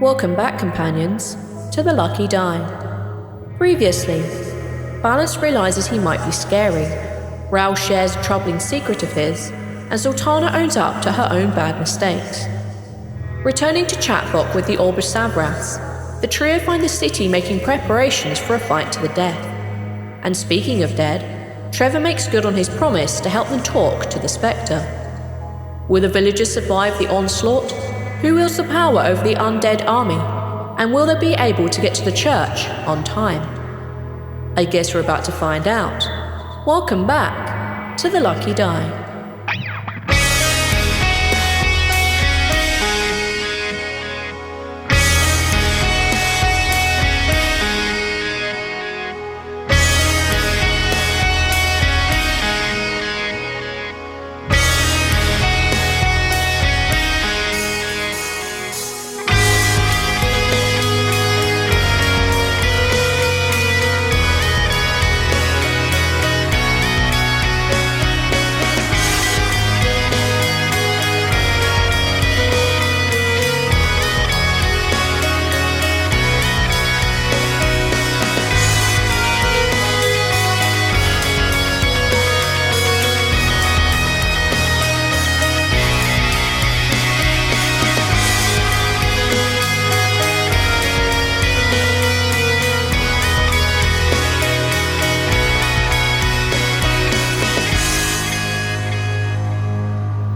Welcome back, companions, to the Lucky Die. Previously, Balance realizes he might be scary. Rhal shares a troubling secret of his, and Zaltanna owns up to her own bad mistakes. Returning to Chatvok with the Orbish Sabraths, the trio find the city making preparations for a fight to the death. And speaking of dead, Trevor makes good on his promise to help them talk to the Spectre. Will the villagers survive the onslaught? Who wields the power over the undead army? And will they be able to get to the church on time? I guess we're about to find out. Welcome back to the Lucky Die.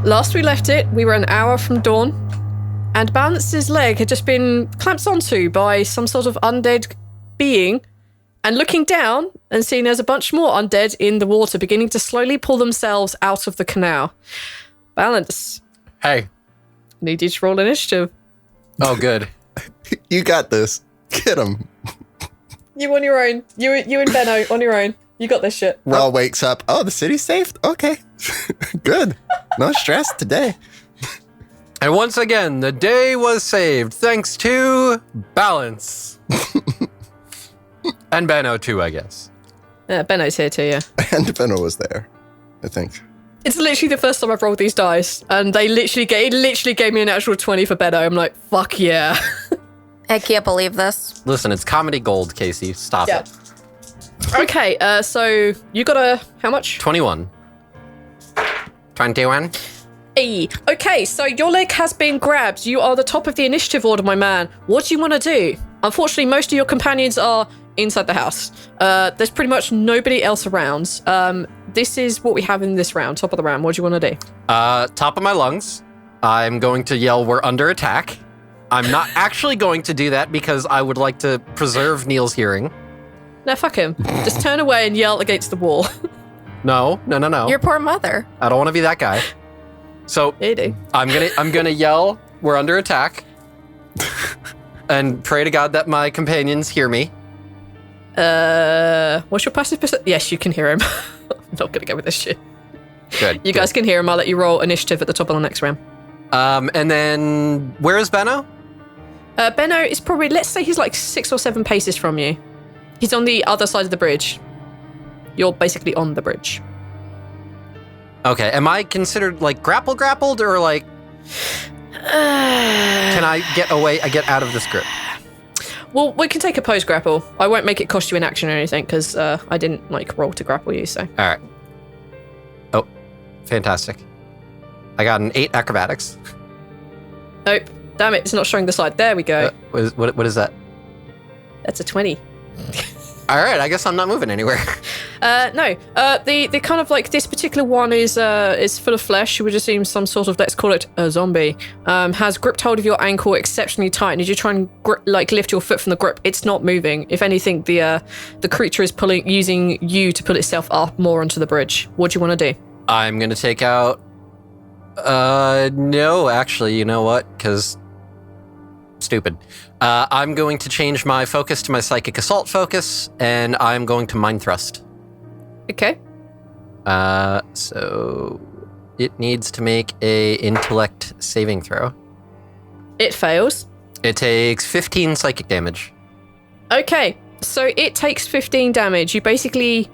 Last we left it, we were an hour from dawn, and Balance's leg had just been clamped onto by some sort of undead being, and looking down and seeing there's a bunch more undead in the water beginning to slowly pull themselves out of the canal. Balance. Hey. Need you to roll initiative. Oh, good. You got this. Get him. You on your own. You and Benno on your own. You got this shit. Rhal wakes up. Oh, the city's safe? Okay. Good. No stress today. And once again, the day was saved thanks to Balance. And Benno too, I guess. Yeah, Benno's here too, yeah. And Benno was there, I think. It's literally the first time I've rolled these dice, and it literally gave me an actual 20 for Benno. I'm like, fuck yeah. I can't believe this. Listen, it's comedy gold, Casey. Stop it. Okay, so you got how much? 21. 21. Hey. Okay, so your leg has been grabbed. You are the top of the initiative order, my man. What do you want to do? Unfortunately, most of your companions are inside the house. There's pretty much nobody else around. This is what we have in this round, top of the round. What do you want to do? Top of my lungs. I'm going to yell, "We're under attack." I'm not actually going to do that because I would like to preserve Neil's hearing. No, fuck him. Just turn away and yell against the wall. No. Your poor mother. I don't want to be that guy. So I'm gonna yell, "We're under attack," and pray to God that my companions hear me. What's your passive perception? Yes, you can hear him. I'm not gonna go with this shit. Good. You guys can hear him. I'll let you roll initiative at the top of the next round. And then where is Benno? Benno is probably, let's say he's like 6 or 7 paces from you. He's on the other side of the bridge. You're basically on the bridge. Okay, am I considered like grappled or like... Can I get away, I get out of this grip? Well, we can take a post grapple. I won't make it cost you an action or anything because I didn't like roll to grapple you, so. All right. Oh, fantastic. I got an 8 acrobatics. Nope. Damn it, it's not showing the slide. There we go. What is that? That's a 20. All right, I guess I'm not moving anywhere. No. The kind of like this particular one is full of flesh. You would assume some sort of, let's call it a zombie. Has gripped hold of your ankle exceptionally tight, and as you try and lift your foot from the grip, it's not moving. If anything, the creature is using you to pull itself up more onto the bridge. What do you want to do? I'm gonna take out. No, actually, you know what? Because stupid. I'm going to change my focus to my psychic assault focus, and I'm going to mind thrust. Okay. So it needs to make a intellect saving throw. It fails. It takes 15 psychic damage. Okay, so it takes 15 damage. You basically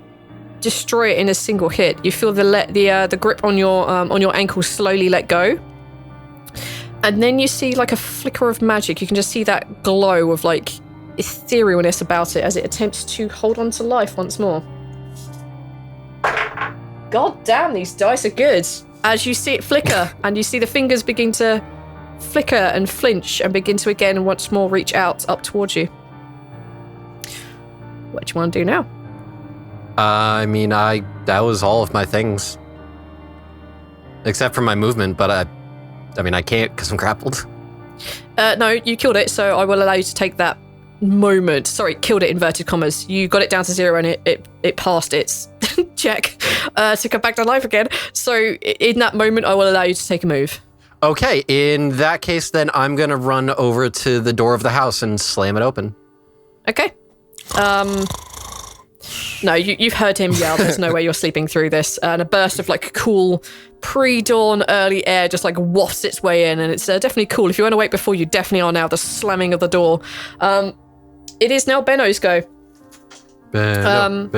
destroy it in a single hit. You feel the grip on your ankle slowly let go. And then you see like a flicker of magic. You can just see that glow of like etherealness about it as it attempts to hold on to life once more. God damn, these dice are good. As you see it flicker and you see the fingers begin to flicker and flinch and begin to again once more reach out up towards you. What do you want to do now? I mean, that was all of my things. Except for my movement, but I mean, I can't because I'm grappled. No, you killed it, so I will allow you to take that moment. Sorry, killed it, inverted commas. You got it down to 0 and it passed its check to come back to life again. So in that moment, I will allow you to take a move. Okay, in that case, then I'm going to run over to the door of the house and slam it open. Okay. No, you've heard him yell. There's no way you're sleeping through this. And a burst of like cool pre-dawn early air just like wafts its way in, and it's definitely cool. If you weren't awake before, you definitely are now. The slamming of the door. It is now Benno's go. Benno.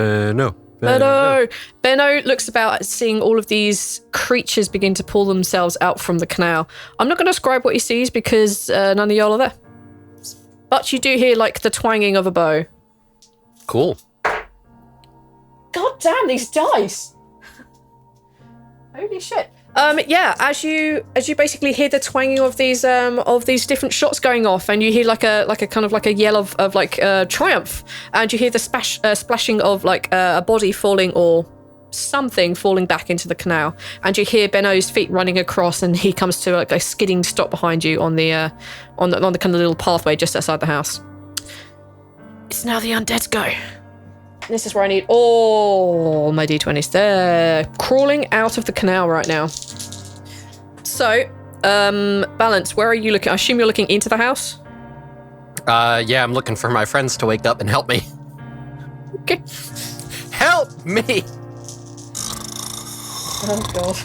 Benno looks about at seeing all of these creatures begin to pull themselves out from the canal. I'm not going to describe what he sees because none of y'all are there. But you do hear like the twanging of a bow. Cool. God damn these dice! Holy shit! Yeah, as you basically hear the twanging of these different shots going off, and you hear like a kind of like a yell of triumph, and you hear the splashing of like a body falling or something falling back into the canal, and you hear Benno's feet running across, and he comes to like a skidding stop behind you on the kind of little pathway just outside the house. It's now the undead's go. This is where I need all my d20s. They're crawling out of the canal right now. So, Balance, where are you looking? I assume you're looking into the house? Yeah, I'm looking for my friends to wake up and help me. Okay. Help me! Oh, God.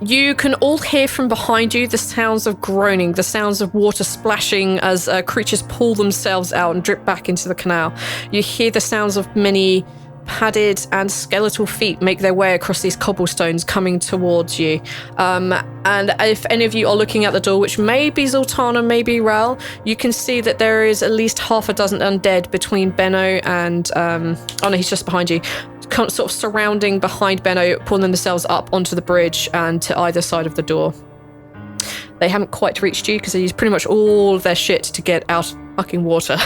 You can all hear from behind you the sounds of groaning, the sounds of water splashing as creatures pull themselves out and drip back into the canal. You hear the sounds of many padded and skeletal feet make their way across these cobblestones coming towards you. And if any of you are looking at the door, which may be Zaltanna, maybe Rhal, you can see that there is at least half a dozen undead between Benno and... oh no, he's just behind you. Sort of surrounding behind Benno, pulling themselves up onto the bridge and to either side of the door. They haven't quite reached you because they used pretty much all of their shit to get out of fucking water.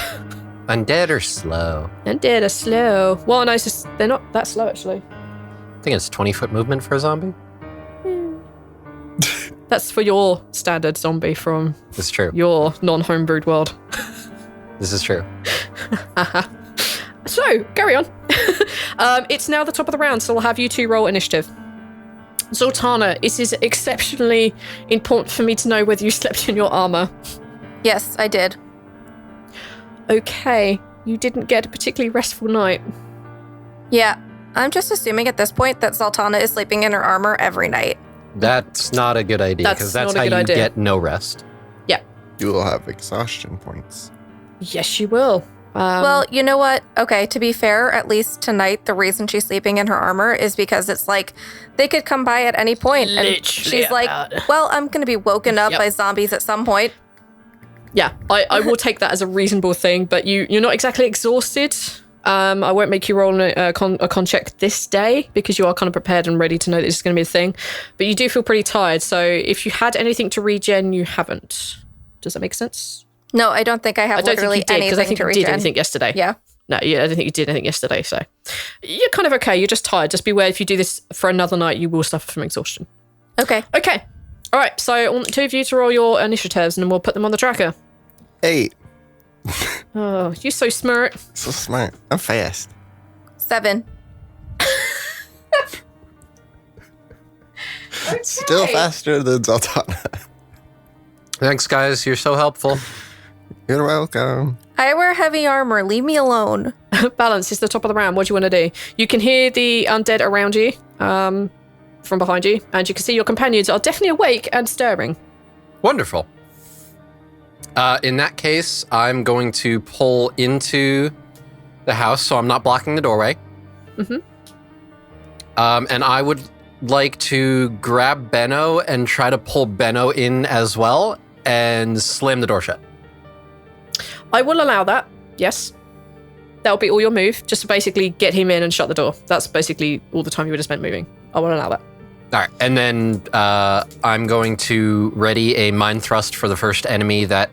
Undead are slow. Undead are slow. Well, no, they're not that slow, actually. I think it's 20-foot movement for a zombie. That's for your standard zombie from It's true. your non-homebrewed world. This is true. So, carry on. It's now the top of the round, so I'll have you two roll initiative. Zaltanna, it is exceptionally important for me to know whether you slept in your armor. Yes, I did. Okay, you didn't get a particularly restful night. Yeah, I'm just assuming at this point that Zaltanna is sleeping in her armor every night. That's not a good idea, because that's how you get no rest. Yeah. You will have exhaustion points. Yes, you will. Well, you know what? Okay, to be fair, at least tonight, the reason she's sleeping in her armor is because it's like, they could come by at any point. And Literally she's like, well, I'm going to be woken up by zombies at some point. Yeah, I will take that as a reasonable thing, but you're not exactly exhausted. I won't make you roll a con check this day because you are kind of prepared and ready to know that this is going to be a thing. But you do feel pretty tired, so if you had anything to regen, you haven't. Does that make sense? No, I don't think I have literally anything I think to you regen. did anything yesterday. Yeah. No, I don't think you did anything yesterday, so you're kind of okay. You're just tired. Just beware if you do this for another night, you will suffer from exhaustion. Okay. Okay. All right, so I want the two of you to roll your initiatives and then we'll put them on the tracker. 8. Oh, you're so smart. So smart. I'm fast. 7. Still faster than Zaltanna. Thanks, guys. You're so helpful. You're welcome. I wear heavy armor. Leave me alone. Balance is the top of the round. What do you want to do? You can hear the undead around you from behind you, and you can see your companions are definitely awake and stirring. Wonderful. In that case, I'm going to pull into the house so I'm not blocking the doorway. Mm-hmm. And I would like to grab Benno and try to pull Benno in as well and slam the door shut. I will allow that, yes. That'll be all your move, just to basically get him in and shut the door. That's basically all the time you would have spent moving. I will allow that. All right, and then I'm going to ready a mind thrust for the first enemy that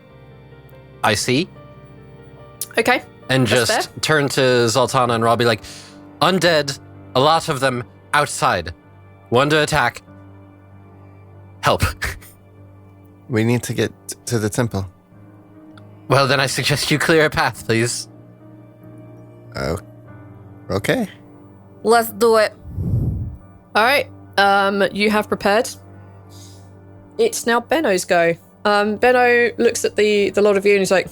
I see. Okay. And just turn to Zaltanna and Rhal, be like, undead, a lot of them outside. One to attack. Help. We need to get to the temple. Well, then I suggest you clear a path, please. Oh, okay. Let's do it. All right. You have prepared. It's now Benno's go. Benno looks at the lot of you and he's like,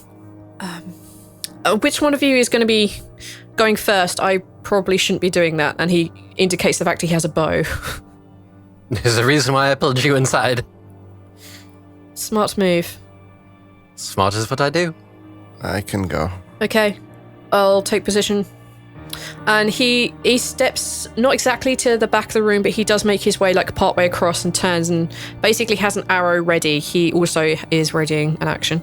which one of you is going to be going first? I probably shouldn't be doing that. And he indicates the fact he has a bow. There's a reason why I pulled you inside. Smart move. Smart is what I do. I can go. Okay. I'll take position. And he steps not exactly to the back of the room, but he does make his way like part way across and turns and basically has an arrow ready. He also is readying an action.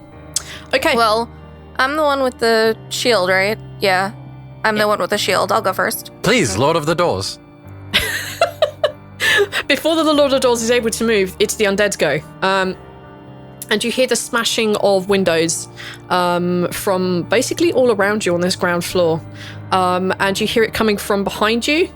Okay. Well, I'm the one with the shield, right? Yeah. I'm the one with the shield. I'll go first. Please, Lord of the Doors. Before the Lord of the Doors is able to move, it's the undead's go. And you hear the smashing of windows from basically all around you on this ground floor. And you hear it coming from behind you,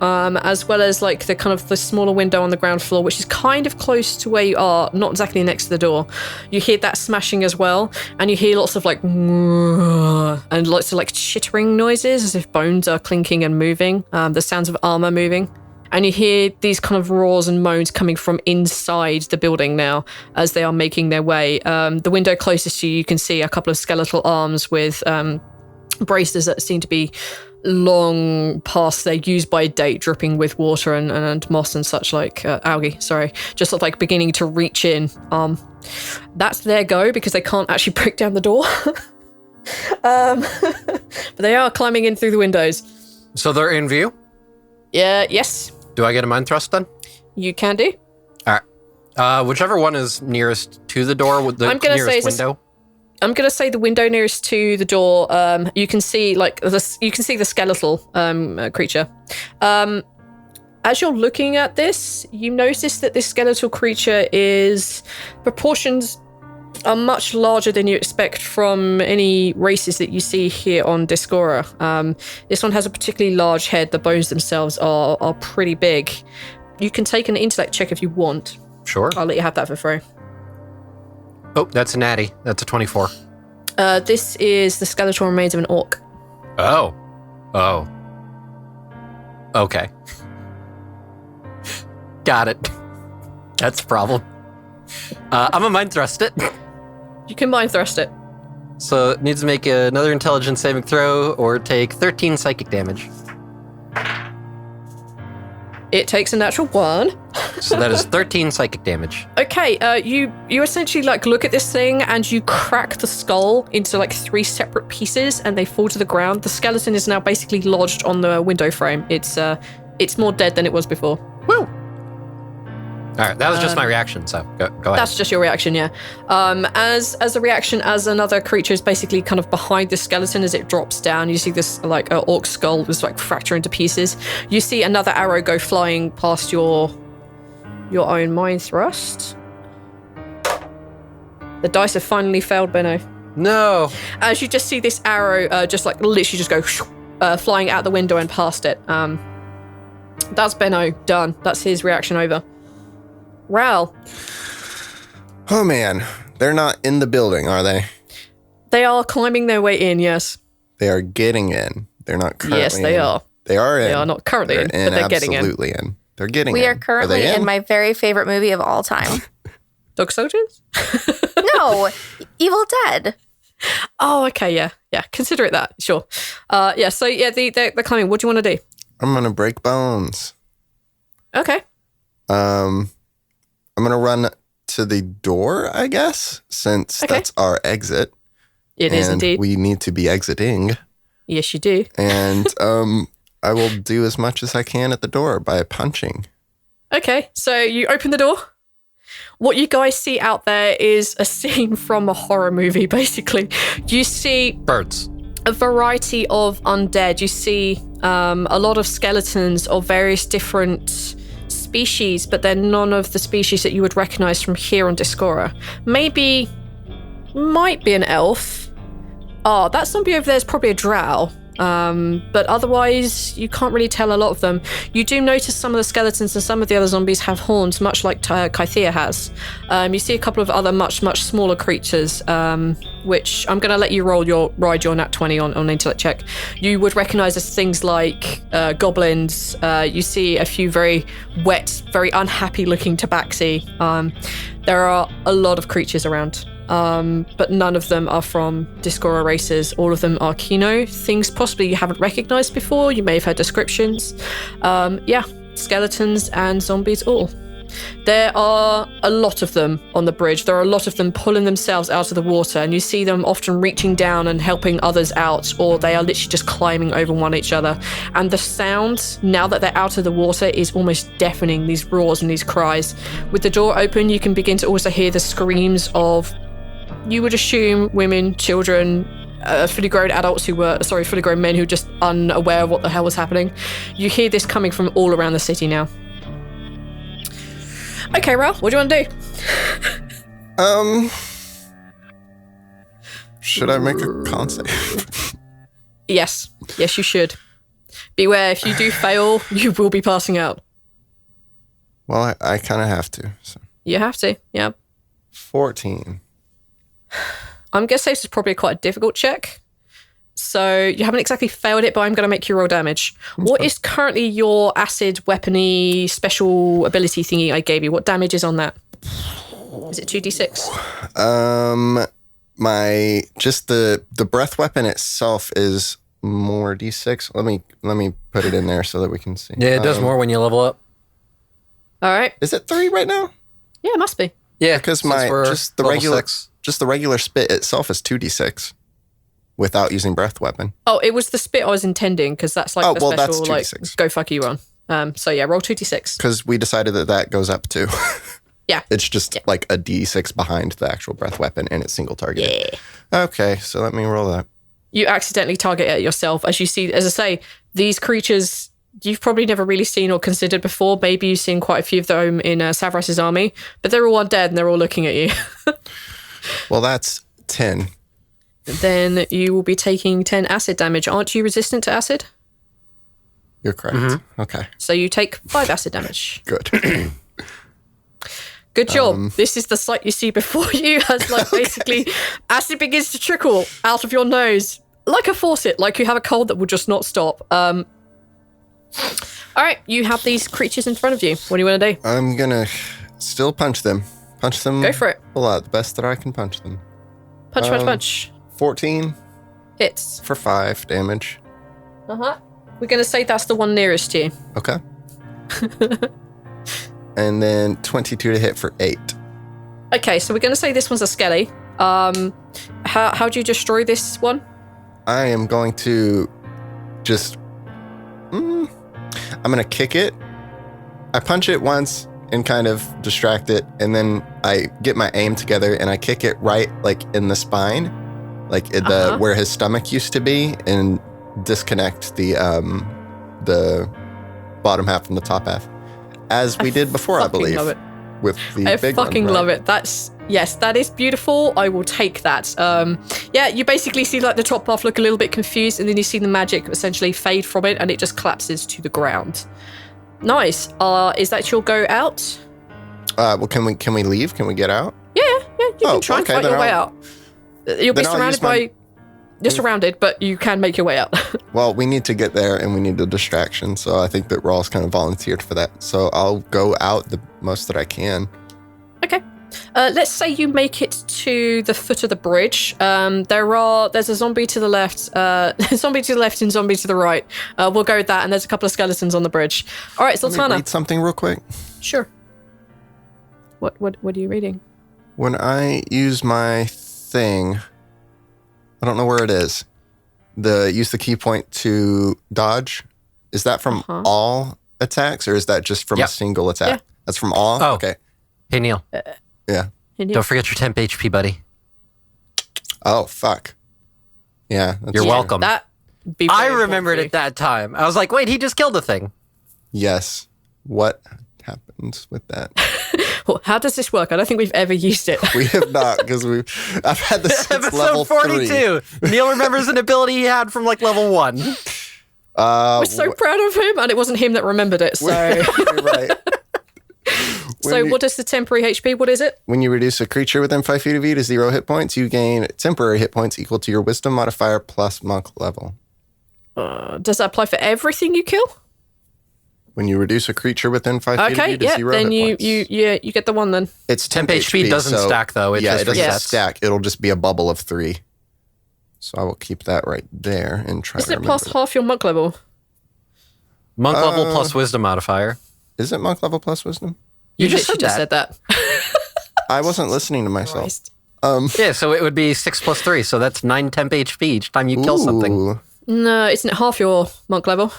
as well as like the kind of the smaller window on the ground floor, which is kind of close to where you are, not exactly next to the door. You hear that smashing as well, and you hear lots of like and lots of like chittering noises as if bones are clinking and moving, the sounds of armor moving. And you hear these kind of roars and moans coming from inside the building now as they are making their way. The window closest to you, you can see a couple of skeletal arms with braces that seem to be long past their use-by date, dripping with water and moss and such like algae, sorry. Just sort of like beginning to reach in. That's their go because they can't actually break down the door. But they are climbing in through the windows. So they're in view? Yeah, yes. Do I get a mind thrust then? You can do. All right. Whichever one is nearest to the door, with the nearest window. I'm gonna say the window nearest to the door. You can see like you can see the skeletal creature. As you're looking at this, you notice that this skeletal creature is proportions are much larger than you expect from any races that you see here on Discora. This one has a particularly large head. The bones themselves are pretty big. You can take an intellect check if you want. Sure. I'll let you have that for free. Oh, that's a natty. That's a 24. This is the skeletal remains of an orc. Oh. Okay. Got it. That's a problem. I'm a mind thrust it. You can mind thrust it. So it needs to make another intelligence saving throw or take 13 psychic damage. It takes a natural 1. So that is 13 psychic damage. Okay, you essentially like look at this thing and you crack the skull into like 3 separate pieces and they fall to the ground. The skeleton is now basically lodged on the window frame. It's more dead than it was before. Woo! All right, that was just my reaction, so go ahead. That's just your reaction, yeah. As a reaction, as another creature is basically kind of behind the skeleton as it drops down, you see this like orc skull was like fracture into pieces. You see another arrow go flying past your own mind thrust. The dice have finally failed, Benno. No. As you just see this arrow just like literally just go flying out the window and past it. That's Benno done. That's his reaction over. Rhal. Oh man, they're not in the building, are they? They are climbing their way in, yes. They are getting in. They're not currently Yes, they in. are. They are in. They are not currently in, but they're getting in. Absolutely in. They're getting in. We are currently in my very favorite movie of all time. Dog soldiers? No, Evil Dead. Oh, okay, yeah. Consider it that, sure. They're climbing. What do you want to do? I'm gonna break bones. Okay. I'm gonna run to the door, I guess, since that's our exit. It is indeed. We need to be exiting. Yes, you do. And I will do as much as I can at the door by punching. Okay, so you open the door. What you guys see out there is a scene from a horror movie, basically. You see Birds. a variety of undead. You see a lot of skeletons of various different species, but they're none of the species that you would recognize from here on Discora. Might be an elf. Oh, that zombie over there is probably a drow. But otherwise, you can't really tell a lot of them. You do notice some of the skeletons and some of the other zombies have horns, much like Kythea has. You see a couple of other much smaller creatures, which I'm going to let you ride your nat 20 on intellect check. You would recognize as things like goblins. You see a few very wet, very unhappy looking tabaxi. There are a lot of creatures around. But none of them are from Discora races. All of them are Kino, things possibly you haven't recognized before. You may have heard descriptions. Skeletons and zombies all. There are a lot of them on the bridge. There are a lot of them pulling themselves out of the water, and you see them often reaching down and helping others out, or they are literally just climbing over one each other. And the sound, now that they're out of the water, is almost deafening, these roars and these cries. With the door open, you can begin to also hear the screams of, you would assume, women, children, fully grown men who were just unaware of what the hell was happening. You hear this coming from all around the city now. Okay, Rhal, what do you want to do? Should I make a con save? Yes, you should. Beware, if you do fail, you will be passing out. Well, I kind of have to. So. You have to, yeah. 14. I'm going to say this is probably quite a difficult check. So you haven't exactly failed it, but I'm going to make you roll damage. What is currently your acid weapony special ability thingy I gave you? What damage is on that? Is it 2d6? The breath weapon itself is more d6. Let me put it in there so that we can see. Yeah, it does more when you level up. All right. Is it 3 right now? Yeah, it must be. Yeah, because just the regular spit itself is 2d6 without using breath weapon. Oh, it was the spit I was intending, because that's like the special that's like go fuck you on. So yeah, roll 2d6. Because we decided that goes up too. Yeah. It's just like a d6 behind the actual breath weapon, and it's single target. Yeah. Okay, so let me roll that. You accidentally target it yourself. As you see, as I say, these creatures you've probably never really seen or considered before. Maybe you've seen quite a few of them in Savras's army, but they're all undead and they're all looking at you. Well, that's 10. Then you will be taking 10 acid damage. Aren't you resistant to acid? You're correct. Mm-hmm. Okay. So you take 5 acid damage. Good. Good job. This is the sight you see before you as basically acid begins to trickle out of your nose like a faucet, like you have a cold that will just not stop. All right, you have these creatures in front of you. What do you want to do? I'm going to still punch them. Punch them. Go for it. A lot. The best that I can punch them. Punch. 14. Hits. For 5 damage. Uh-huh. We're going to say that's the one nearest to you. Okay. And then 22 to hit for 8. Okay, so we're going to say this one's a skelly. How do you destroy this one? I am going to just... I'm going to kick it. I punch it once and kind of distract it, and then I get my aim together and I kick it right in the spine, where his stomach used to be, and disconnect the bottom half from the top half, as we did before, I believe. Love it. With the big one. I fucking love it. That is beautiful. I will take that. You basically see the top half look a little bit confused, and then you see the magic essentially fade from it, and it just collapses to the ground. Nice. Is that your go out? Well, can we leave? Can we get out? Yeah. You can try and fight your way out. You'll be surrounded You're surrounded, but you can make your way out. Well, we need to get there, and we need a distraction, so I think that Rhal's kind of volunteered for that. So I'll go out the most that I can. Okay. Let's say you make it to the foot of the bridge. There's a zombie to the left, zombie to the left and zombie to the right. We'll go with that, and there's a couple of skeletons on the bridge. All right, Zaltanna. Let me read something real quick. Sure. What are you reading? When I use my thing, I don't know where it is. Use the key point to dodge. Is that from all attacks, or is that just from a single attack? Yeah. That's from all? Oh. Okay. Hey, Neil. Yeah. Don't forget your temp HP, buddy. Oh, fuck. Yeah. You're welcome. I remembered it. at that time. I was like, wait, he just killed the thing. Yes. What happens with that? Well, how does this work? I don't think we've ever used it. We have not, because I've had this since level 42. 3. Neil remembers an ability he had from like level 1. We're so proud of him, and it wasn't him that remembered it. So, You're right. What is the temporary HP? What is it? When you reduce a creature within 5 feet of you to 0 hit points, you gain temporary hit points equal to your wisdom modifier plus monk level. Does that apply for everything you kill? When you reduce a creature within 5 feet of you to 0 then hit points. you get the one then. It's Temp HP doesn't stack, though. It just it doesn't resets. stack. It'll just be a bubble of 3. So I will keep that right there and try Isn't to it plus remember. half your monk level? Monk level plus wisdom modifier. Is it monk level plus wisdom? You just literally said that. I wasn't listening to myself. Christ. Yeah, so it would be 6 plus 3. So that's 9 temp HP each time you kill something. Ooh. No, isn't it half your monk level?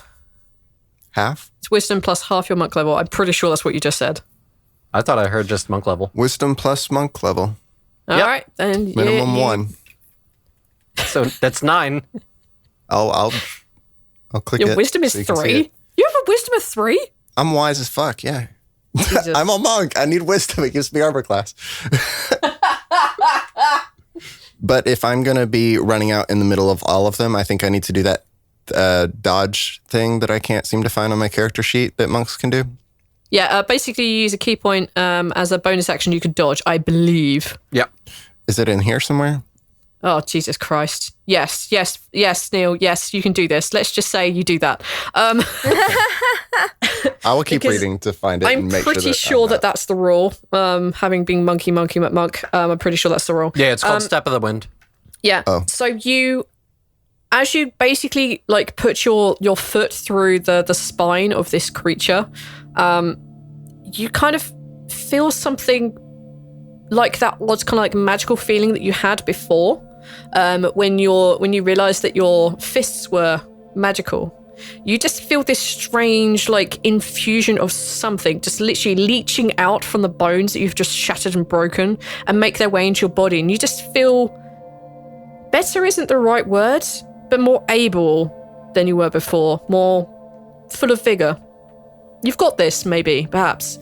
Half? It's wisdom plus half your monk level. I'm pretty sure that's what you just said. I thought I heard just monk level. Wisdom plus monk level. All right, then Minimum 1. So that's 9. I'll click it. Your wisdom is so you can see 3. it. You have a wisdom of 3? I'm wise as fuck, yeah. Jesus. I'm a monk. I need wisdom. It gives me armor class. But if I'm going to be running out in the middle of all of them, I think I need to do that dodge thing that I can't seem to find on my character sheet that monks can do. Yeah, basically you use a key point as a bonus action you can dodge, I believe. Yep. Is it in here somewhere? Oh, Jesus Christ. Yes, Neil. Yes, you can do this. Let's just say you do that. I will keep Because reading to find it. I'm and make pretty sure sure that that's the rule. Having been monkey, monk, I'm pretty sure that's the rule. Yeah, it's called Step of the Wind. Yeah. Oh. So as you basically like put your foot through the spine of this creature, you kind of feel something like that was kind of like magical feeling that you had before, when you realized that your fists were magical. You just feel this strange like infusion of something just literally leaching out from the bones that you've just shattered and broken and make their way into your body, and you just feel better isn't the right word, but more able than you were before, more full of vigor. You've got this, maybe, perhaps.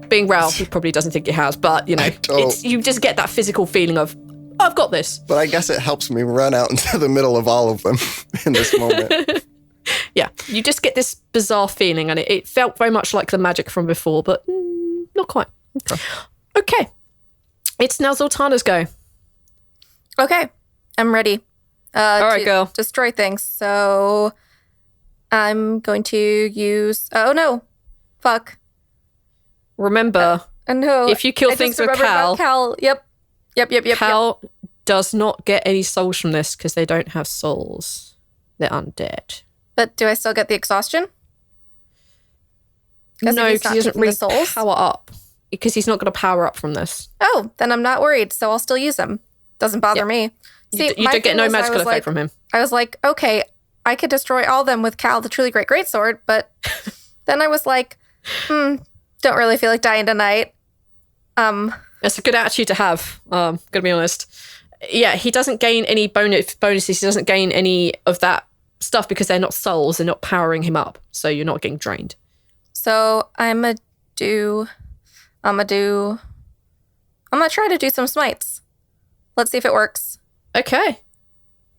Being Rhal, he probably doesn't think he has, but, you know, you just get that physical feeling of, I've got this. But I guess it helps me run out into the middle of all of them in this moment. Yeah, you just get this bizarre feeling, and it felt very much like the magic from before, but not quite. Okay. It's now Zaltanna's go. Okay, I'm ready. All right, to girl. Destroy things. So I'm going to use. Oh no, fuck. Remember, No. if you kill I things just with remembered about Cal, Yep. Cal does not get any souls from this because they don't have souls. They're undead. But do I still get the exhaustion? No, he's because not he doesn't taking the really souls? power up. Because he's not going to power up from this. Oh, then I'm not worried. So I'll still use them. Doesn't bother me. See, You my don't get thing no was I magical was effect like- from him. I was like, okay, I could destroy all of them with Cal, the truly great greatsword, but then I was like, don't really feel like dying tonight. That's a good attitude to have, gonna be honest. Yeah, he doesnn't gain any bonuses. He doesn't gain any of that stuff because they're not souls. They're not powering him up. So you're not getting drained. So I'm gonna try to do some smites. Let's see if it works. Okay.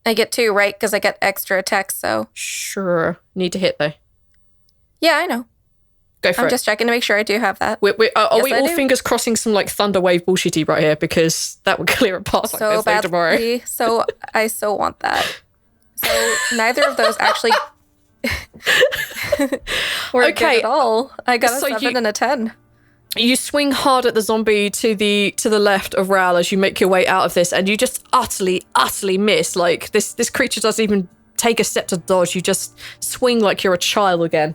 I get 2, right? Because I get extra attacks, so. Sure. Need to hit though. Yeah, I know. Go for I'm it. just checking to make sure I do have that. Are we I all do. fingers crossing some like thunder wave bullshitty right here because that would clear it past like So this day tomorrow. badly. So I so want that. So neither of those actually were Okay. good at all. I got a So 7 and a 10. You swing hard at the zombie to the left of Rhal as you make your way out of this, and you just utterly miss. Like this creature doesn't even take a step to dodge. You just swing like you're a child again.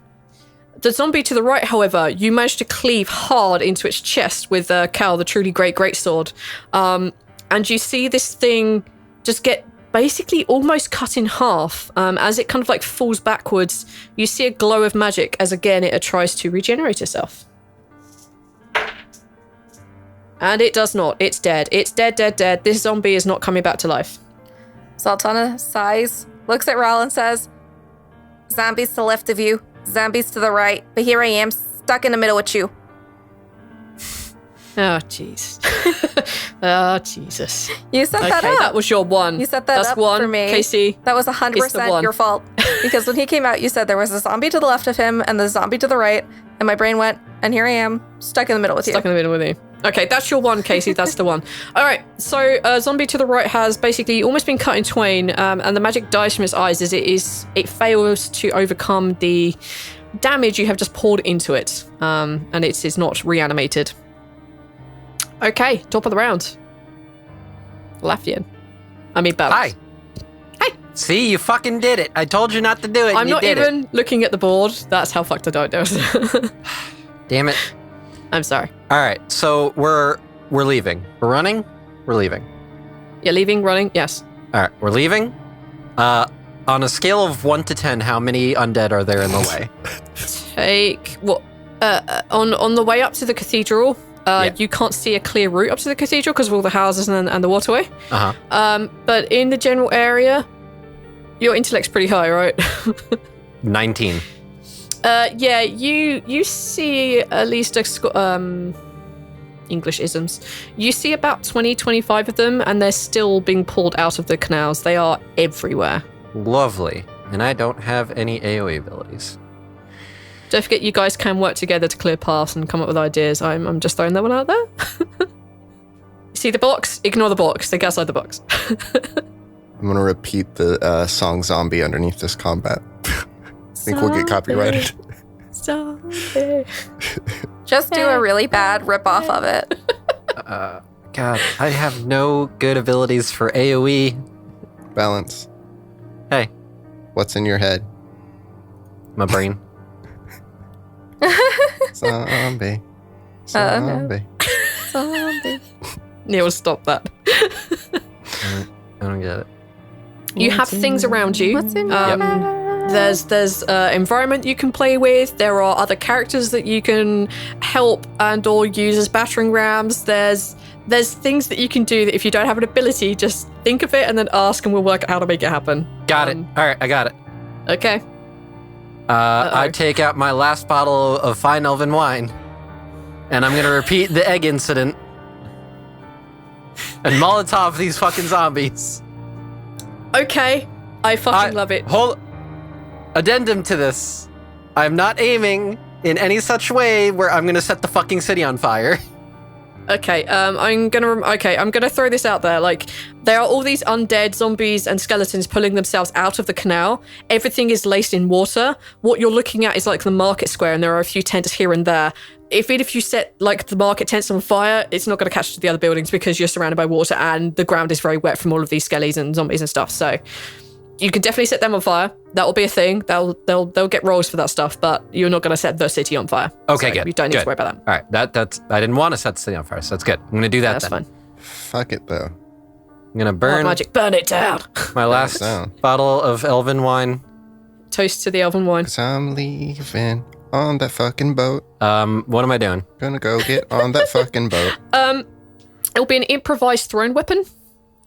The zombie to the right, however, you manage to cleave hard into its chest with Cal, the truly great greatsword. And you see this thing just get basically almost cut in half. As it kind of like falls backwards, you see a glow of magic as again it tries to regenerate itself. And it does not. It's dead. It's dead, dead, dead. This zombie is not coming back to life. Zaltanna sighs, looks at Rhal and says, "Zombies to the left of you, zombies to the right, but here I am, stuck in the middle with you." Oh, jeez. Oh, Jesus. You set that up. Okay, that was your one. You set that That's up one, for me. Casey. That was It's the 100% one. your fault. Because when he came out, you said there was a zombie to the left of him and the zombie to the right, and my brain went, and here I am, stuck in the middle with you. Stuck in the middle with you. Okay, that's your one, Casey. That's the one. All right, so zombie to the right has basically almost been cut in twain, and the magic dies from its eyes as it fails to overcome the damage you have just poured into it, and it's not reanimated. Okay, top of the round. Laffian. I mean, Balance. Hi. See, you fucking did it. I told you not to do it. I'm not even looking at the board. That's how fucked I don't know. Damn it. I'm sorry. All right, so we're leaving. We're running. We're leaving. You're leaving, running? Yes. All right, we're leaving. On a scale of 1 to 10, how many undead are there in the way? Take what? On the way up to the cathedral, you can't see a clear route up to the cathedral because of all the houses and the waterway. But in the general area, your intellect's pretty high, right? 19. Yeah, you see at least English isms. You see about 20, 25 of them, and they're still being pulled out of the canals. They are everywhere. Lovely. And I don't have any AoE abilities. Don't forget, you guys can work together to clear paths and come up with ideas. I'm just throwing that one out there. See the box? Ignore the box. Think outside the box. I'm going to repeat the song Zombie underneath this combat. I think we'll get copyrighted. Zombie. Just do a really bad rip-off of it. God, I have no good abilities for AoE. Balance. Hey. What's in your head? My brain. Zombie. No. Zombie. Zombie. Neil, stop that. I don't get it. You have things around you. What's in your head? There's environment you can play with. There are other characters that you can help and or use as battering rams. There's things that you can do that if you don't have an ability, just think of it and then ask, and we'll work out how to make it happen. Got it. All right, I got it. Okay. I take out my last bottle of fine elven wine, and I'm going to repeat the egg incident and Molotov these fucking zombies. Okay. I fucking love it. Addendum to this. I'm not aiming in any such way where I'm going to set the fucking city on fire. Okay, I'm gonna throw this out there. Like, there are all these undead zombies and skeletons pulling themselves out of the canal. Everything is laced in water. What you're looking at is like the market square, and there are a few tents here and there. If you set like the market tents on fire, it's not going to catch to the other buildings because you're surrounded by water and the ground is very wet from all of these skellies and zombies and stuff. So you can definitely set them on fire. That will be a thing. They'll get rolls for that stuff, but you're not going to set the city on fire. Okay, so good. You don't need good. to worry about that. All right, that's I didn't want to set the city on fire, so that's good. I'm going to do that. That's then. fine. Fuck it, though. I'm going to burn magic, burn it down. my last bottle of elven wine. Toast to the elven wine. 'Cause I'm leaving on that fucking boat. What am I doing? Gonna go get on that fucking boat. It'll be an improvised thrown weapon.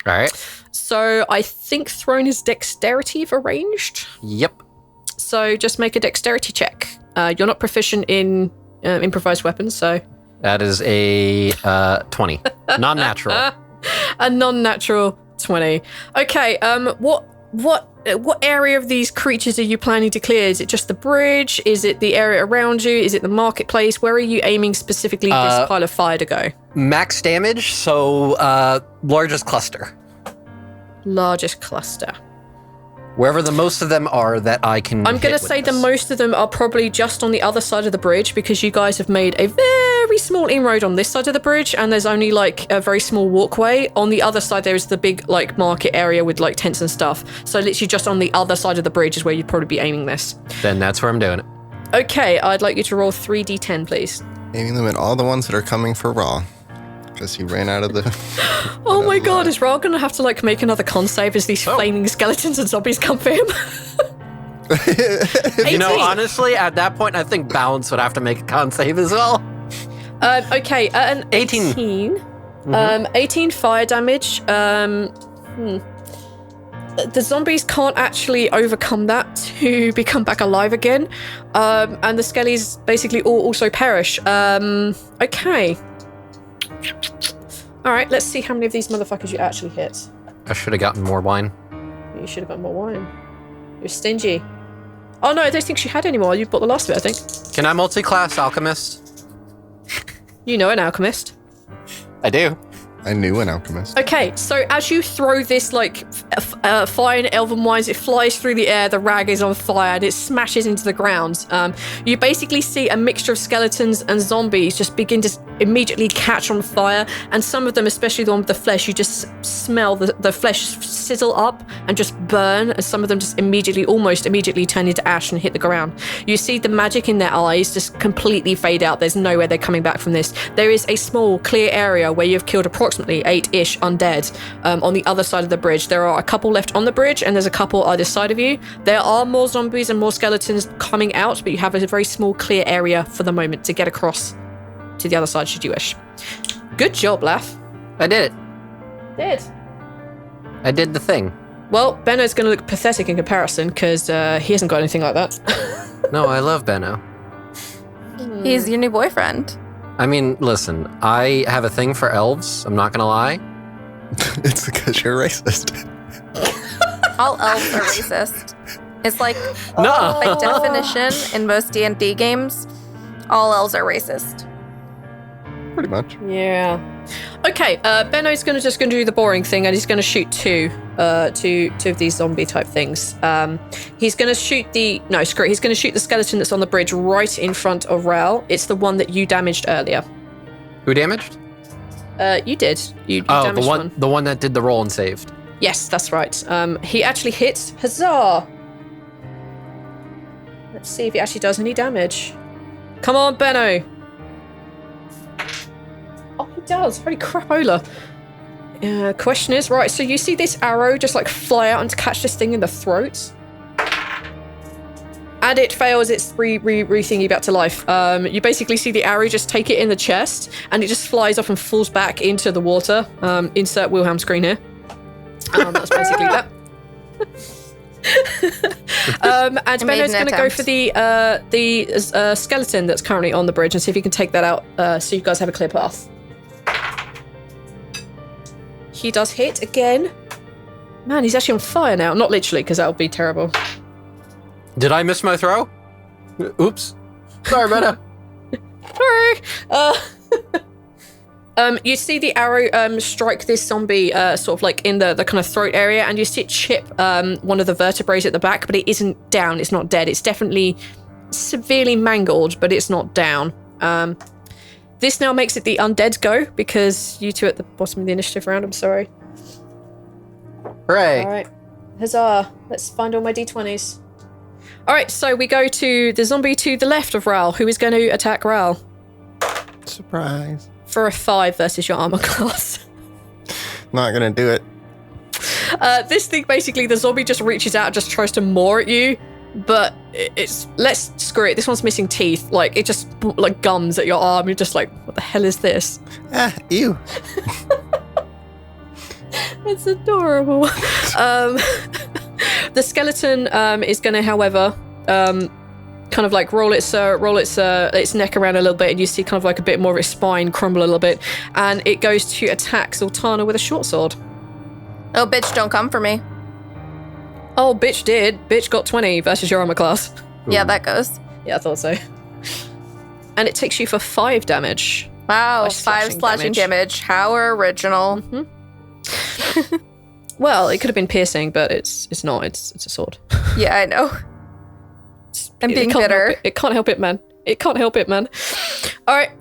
All right. So I think thrown is dexterity if arranged. Yep. So just make a dexterity check. You're not proficient in improvised weapons, so... That is a 20. Non-natural. A non-natural 20. Okay, what area of these creatures are you planning to clear? Is it just the bridge? Is it the area around you? Is it the marketplace? Where are you aiming specifically this pile of fire to go? Max damage, so largest cluster. Largest cluster. Wherever the most of them are that I can I'm going to say the most of them are probably just on the other side of the bridge because you guys have made a very small inroad on this side of the bridge and there's only like a very small walkway. On the other side, there's the big like market area with like tents and stuff. So literally just on the other side of the bridge is where you'd probably be aiming this. Then that's where I'm doing it. Okay, I'd like you to roll 3d10, please. Aiming them at all the ones that are coming for Rhal. Because he ran out of the... Oh my god, is Rhal gonna have to like make another con save as these flaming skeletons and zombies come for him? You know, honestly, at that point, I think Balance would have to make a con save as well. Okay, an 18. 18 fire damage. The zombies can't actually overcome that to become back alive again. And the skellies basically all also perish. Okay. Alright, let's see how many of these motherfuckers you actually hit. I should have gotten more wine. You should have got more wine. You're stingy. Oh no, I don't think she had any more. You bought the last of it, I think. Can I multi-class alchemist? You know an alchemist. I do. I knew an alchemist. Okay, so as you throw this, like, fire in elven wines, it flies through the air, the rag is on fire, and it smashes into the ground. You basically see a mixture of skeletons and zombies just begin to immediately catch on fire, and some of them, especially the one with the flesh, you just smell the flesh sizzle up and just burn, and some of them just almost immediately turn into ash and hit the ground. You see the magic in their eyes just completely fade out. There's no way they're coming back from this. There is a small, clear area where you've killed approximately 8-ish undead on the other side of the bridge. There are a couple left on the bridge, and there's a couple either side of you. There are more zombies and more skeletons coming out, but you have a very small, clear area for the moment to get across to the other side should you wish. Good job, Laugh. I did it. Did. I did the thing. Well, Benno's going to look pathetic in comparison because he hasn't got anything like that. No, I love Benno. He's your new boyfriend. I mean, listen, I have a thing for elves. I'm not going to lie. It's because you're racist. All elves are racist. It's like, No. by definition, in most D&D games, all elves are racist. Pretty much. Yeah. Okay, Benno's going to do the boring thing, and he's going to shoot two of these zombie type things. He's going to shoot he's going to shoot the skeleton that's on the bridge right in front of Rhal. It's the one that you damaged earlier. Who damaged? You did. You damaged the one that did the roll and saved. Yes, that's right. He actually hits. Huzzah! Let's see if he actually does any damage. Come on, Benno. Oh, he does. Holy crapola. Question is, right, so you see this arrow just like fly out and catch this thing in the throat. And it fails its re-thingy back to life. You basically see the arrow just take it in the chest, and it just flies off and falls back into the water. Insert Wilhelm screen here. That's basically that. And Benno's going to go for the skeleton that's currently on the bridge and see if he can take that out so you guys have a clear path. He does hit again. Man, he's actually on fire now. Not literally, because that would be terrible. Did I miss my throw? Oops. Sorry, Benno. Sorry. You see the arrow strike this zombie sort of like in the kind of throat area, and you see it chip one of the vertebrae at the back, but it isn't down. It's not dead. It's definitely severely mangled, but it's not down. This now makes it the undead go, because you two at the bottom of the initiative round. I'm sorry. Hooray. All right. Huzzah. Let's find all my d20s. All right, so we go to the zombie to the left of Rhal, who is going to attack Rhal. Surprise. For a 5 versus your armor class. Not gonna do it. This thing, basically, the zombie just reaches out and just tries to maw at you, but let's screw it. This one's missing teeth. Like, it just, like, gums at your arm. You're just like, what the hell is this? Ew. It's adorable. The skeleton is going to, however, kind of like roll its neck around a little bit, and you see kind of like a bit more of its spine crumble a little bit, and it goes to attack Zaltanna with a short sword. Oh, bitch, don't come for me. Oh, bitch did. Bitch got 20 versus your armor class. Yeah, that goes. Yeah, I thought so. And it takes you for 5 damage. Wow, 5 slashing damage. How original. Mm-hmm. Well, it could have been piercing, but it's not. It's a sword. Yeah, I know. I'm being bitter. It can't help it, man. It can't help it, man. All right.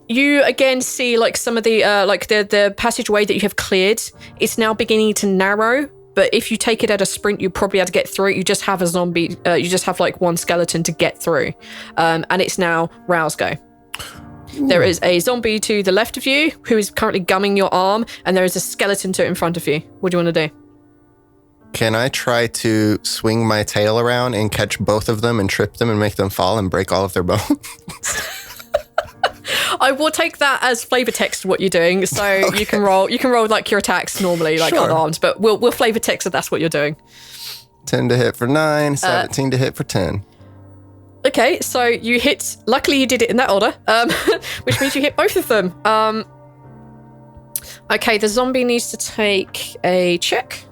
You again see like some of the the passageway that you have cleared. It's now beginning to narrow. But if you take it at a sprint, you probably have to get through it. You just have a zombie. You just have like one skeleton to get through. And it's now Rhal's go. There is a zombie to the left of you who is currently gumming your arm, and there is a skeleton to it in front of you. What do you want to do? Can I try to swing my tail around and catch both of them and trip them and make them fall and break all of their bones? I will take that as flavor text what you're doing. So okay. you can roll like your attacks normally, like unarmed, but we'll flavor text that that's what you're doing. 10 to hit for 9, 17 to hit for 10. Okay, so you hit. Luckily, you did it in that order, which means you hit both of them. Okay, the zombie needs to take a check.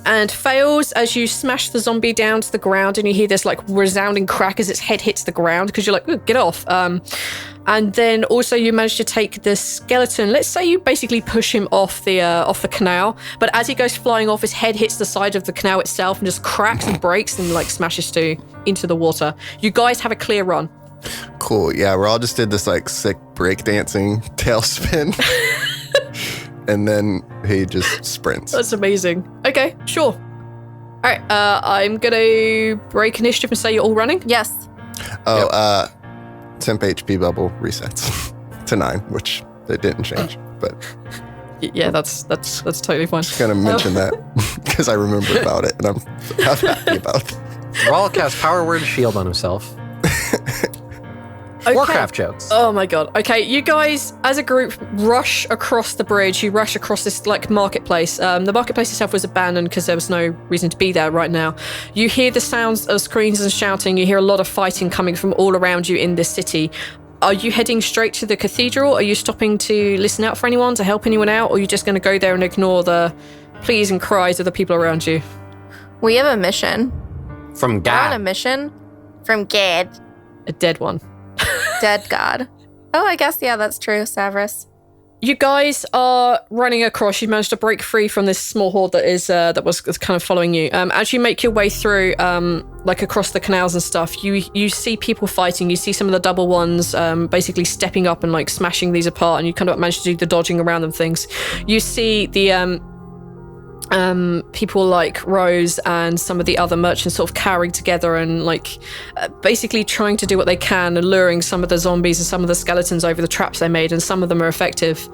And fails as you smash the zombie down to the ground, and you hear this like resounding crack as its head hits the ground because you're like, get off. And then also you manage to take the skeleton. Let's say you basically push him off the canal, but as he goes flying off, his head hits the side of the canal itself and just cracks and breaks and like smashes into the water. You guys have a clear run. Cool. Yeah, Rhal just did this like sick breakdancing tailspin. And then he just sprints. That's amazing. Okay, sure. All right, I'm going to break initiative and say you're all running. Yes. Oh, temp HP bubble resets to 9, which they didn't change, but... Yeah, that's totally fine. Just gonna mention that because I remember about it, and I'm happy about it. Rhal casts Power Word Shield on himself. Okay. Warcraft jokes. Oh my god. Okay, you guys, as a group, rush across the bridge. You rush across this like marketplace. The marketplace itself was abandoned because there was no reason to be there right now. You hear the sounds of screams and shouting. You hear a lot of fighting coming from all around you in this city. Are you heading straight to the cathedral? Are you stopping to listen out for anyone, to help anyone out? Or are you just going to go there and ignore the pleas and cries of the people around you? We have a mission. From We're on a God. mission from God. A dead one. Dead God. Oh, I guess, yeah, that's true, Savras. You guys are running across. You managed to break free from this small horde that was kind of following you. As you make your way through, like across the canals and stuff, you see people fighting. You see some of the double ones basically stepping up and like smashing these apart, and you kind of manage to do the dodging around them things. You see the people like Rose and some of the other merchants sort of cowering together and like basically trying to do what they can and luring some of the zombies and some of the skeletons over the traps they made, and some of them are effective.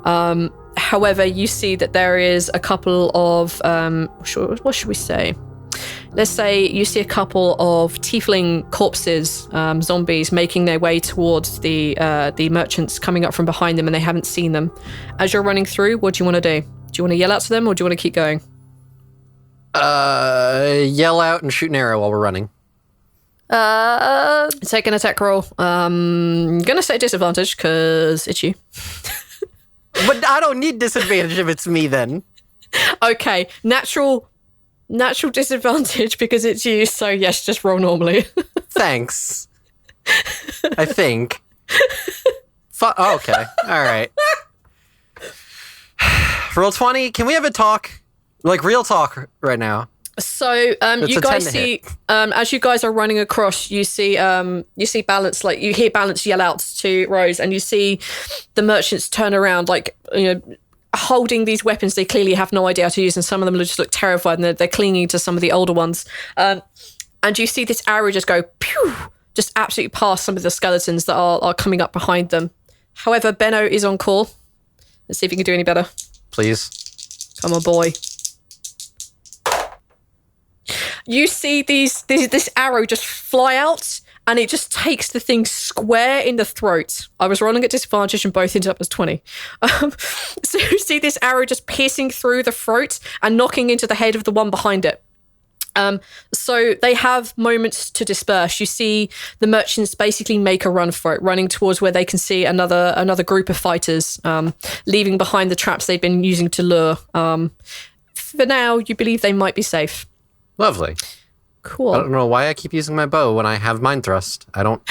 However, you see that there is a couple of what should we say? Let's say you see a couple of tiefling corpses, zombies, making their way towards the merchants coming up from behind them, and they haven't seen them. As you're running through, what do you want to do? Do you want to yell out to them, or do you want to keep going? Yell out and shoot an arrow while we're running. Take an attack roll. Gonna say disadvantage because it's you. But I don't need disadvantage if it's me then. Okay, natural disadvantage because it's you. So yes, just roll normally. Thanks. I think. Okay. All right. Roll 20. Can we have a talk? Like real talk right now. So you guys see as you guys are running across, you see Balance, like you hear Balance yell out to Rose, and you see the merchants turn around, like, you know, holding these weapons they clearly have no idea how to use, and some of them just look terrified, and they're clinging to some of the older ones. And you see this arrow just go pew, just absolutely past some of the skeletons that are coming up behind them. However, Benno is on call. Let's see if you can do any better. Please. Come on, boy. You see this arrow just fly out, and it just takes the thing square in the throat. I was rolling at disadvantage, and both ended up as 20. So you see this arrow just piercing through the throat and knocking into the head of the one behind it. So they have moments to disperse. You see the merchants basically make a run for it, running towards where they can see another group of fighters, leaving behind the traps they've been using to lure. For now, you believe they might be safe. Lovely. Cool. I don't know why I keep using my bow when I have mind thrust. I don't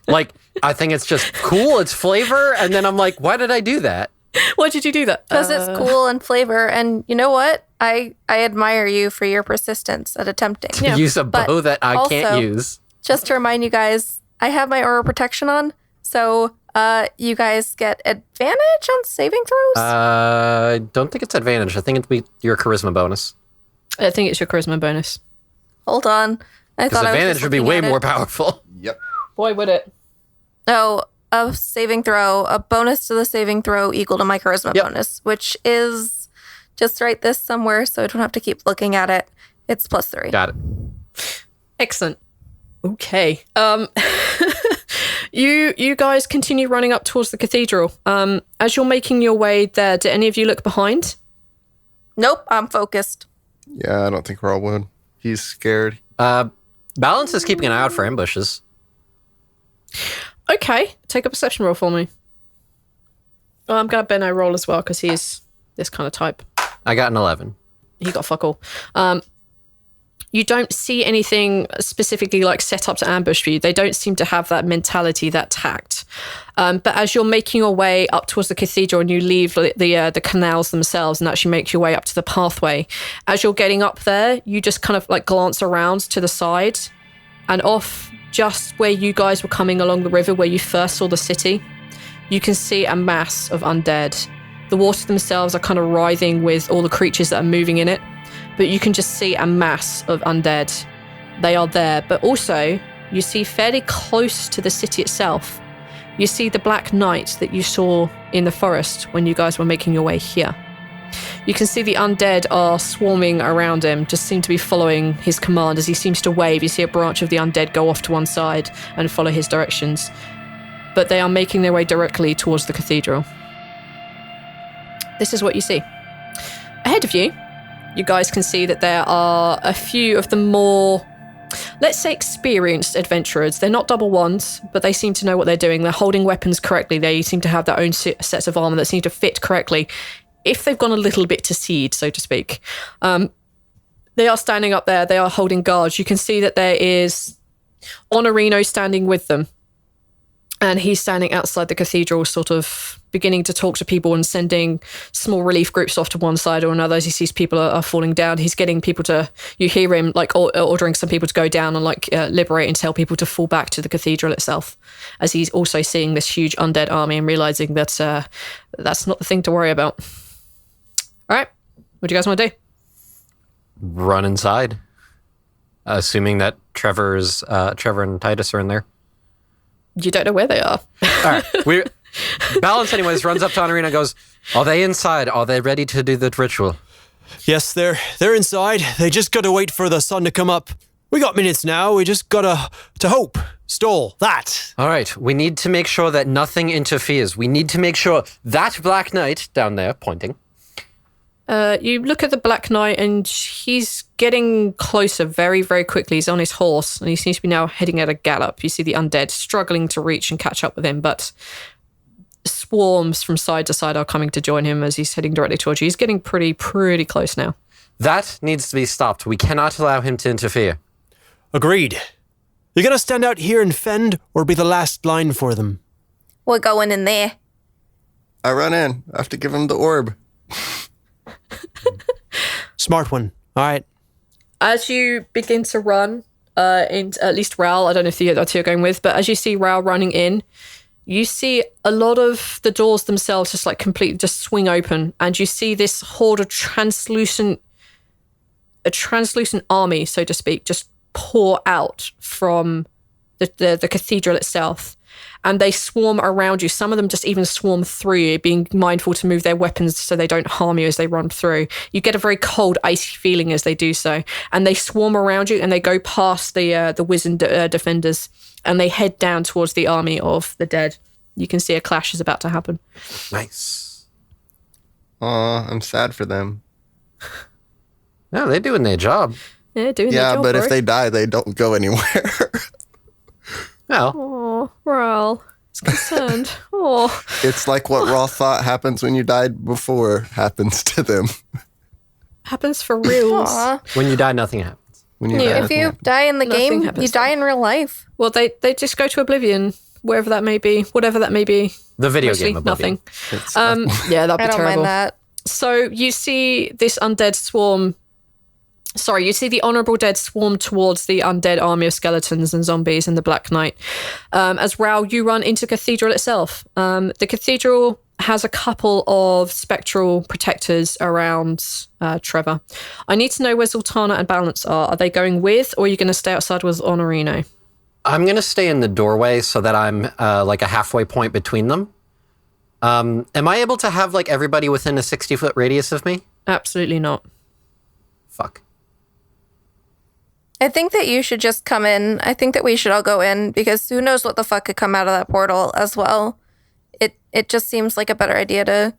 like. I think it's just cool. It's flavor, and then I'm like, why did I do that? Why did you do that? Because it's cool and flavor, and you know what? I admire you for your persistence at attempting. To use a bow that I can't use. Just to remind you guys, I have my aura protection on, so you guys get advantage on saving throws? I don't think it's advantage. I think it'd be your charisma bonus. I think it's your charisma bonus. Hold on. I Because thought advantage would be way more powerful. Yep. Boy, would it. Oh, a saving throw, a bonus to the saving throw equal to my charisma bonus, which is just write this somewhere so I don't have to keep looking at it. It's +3. Got it. Excellent. Okay. You guys continue running up towards the cathedral. As you're making your way there, do any of you look behind? Nope, I'm focused. Yeah, I don't think Rhal would. He's scared. Balance is keeping an eye out for ambushes. Okay, take a perception roll for me. Oh, I'm going to Benno roll as well because he's this kind of type. I got an 11. He got fuck all. You don't see anything specifically like set up to ambush for you. They don't seem to have that mentality, that tact. But as you're making your way up towards the cathedral and you leave the canals themselves and actually make your way up to the pathway, as you're getting up there, you just kind of like glance around to the side and off just where you guys were coming along the river where you first saw the city, you can see a mass of undead. The water themselves are kind of writhing with all the creatures that are moving in it, but you can just see a mass of undead. They are there, but also you see fairly close to the city itself, you see the Black Knight that you saw in the forest when you guys were making your way here. You can see the undead are swarming around him, just seem to be following his command as he seems to wave. You see a branch of the undead go off to one side and follow his directions. But they are making their way directly towards the cathedral. This is what you see. Ahead of you, you guys can see that there are a few of the more, let's say, experienced adventurers. They're not double ones, but they seem to know what they're doing. They're holding weapons correctly. They seem to have their own sets of armor that seem to fit correctly, if they've gone a little bit to seed, so to speak. They are standing up there. They are holding guards. You can see that there is Honorino standing with them. And he's standing outside the cathedral, sort of beginning to talk to people and sending small relief groups off to one side or another as he sees people are falling down. He's getting people to, you hear him like ordering some people to go down and like liberate and tell people to fall back to the cathedral itself, as he's also seeing this huge undead army and realizing that that's not the thing to worry about. All right, what do you guys want to do? Run inside, assuming that Trevor and Titus are in there. You don't know where they are. All right, Balance anyways runs up to Honorina and goes, "Are they inside? Are they ready to do the ritual?" Yes, they're inside. They just gotta wait for the sun to come up. We got minutes now. We just gotta to hope. Stole that. All right, we need to make sure that nothing interferes. We need to make sure that Black Knight down there, pointing. You look at the Black Knight and he's getting closer very, very quickly. He's on his horse and he seems to be now heading at a gallop. You see the undead struggling to reach and catch up with him, but swarms from side to side are coming to join him as he's heading directly towards you. He's getting pretty close now. That needs to be stopped. We cannot allow him to interfere. Agreed. You're gonna stand out here and fend or be the last line for them? We're going in there. I run in. I have to give him the orb. Smart one. All right. As you begin to run, in at least Rhal, I don't know if the other two are going with, but as you see Rhal running in, you see a lot of the doors themselves just like completely just swing open, and you see this horde of translucent army, so to speak, just pour out from the cathedral itself. And they swarm around you. Some of them just even swarm through you, being mindful to move their weapons so they don't harm you as they run through. You get a very cold, icy feeling as they do so. And they swarm around you and they go past the wizened defenders and they head down towards the army of the dead. You can see a clash is about to happen. Nice. Aw, I'm sad for them. No, they're doing their job. Yeah, doing their job. Yeah, but if they die, they don't go anywhere. Well. Oh, Rhal is concerned. Oh. It's like what Rhal thought happens when you died before happens to them. Happens for reals. When you die, nothing happens. When you If you die in the Nothing game, happens you die in real life. Well, they just go to oblivion, wherever that may be, whatever that may be. The video Mostly game Oblivion. nothing. Yeah, that'd be I don't terrible. mind that. So you see this undead swarm. Sorry, you see the honourable dead swarm towards the undead army of skeletons and zombies and the Black Knight. As Rhal, you run into cathedral itself. The cathedral has a couple of spectral protectors around Trevor. I need to know where Zaltanna and Balance are. Are they going with, or are you going to stay outside with Honorino? I'm going to stay in the doorway so that I'm like a halfway point between them. Am I able to have like everybody within a 60-foot radius of me? Absolutely not. Fuck. I think that you should just come in. I think that we should all go in because who knows what the fuck could come out of that portal as well. It just seems like a better idea to...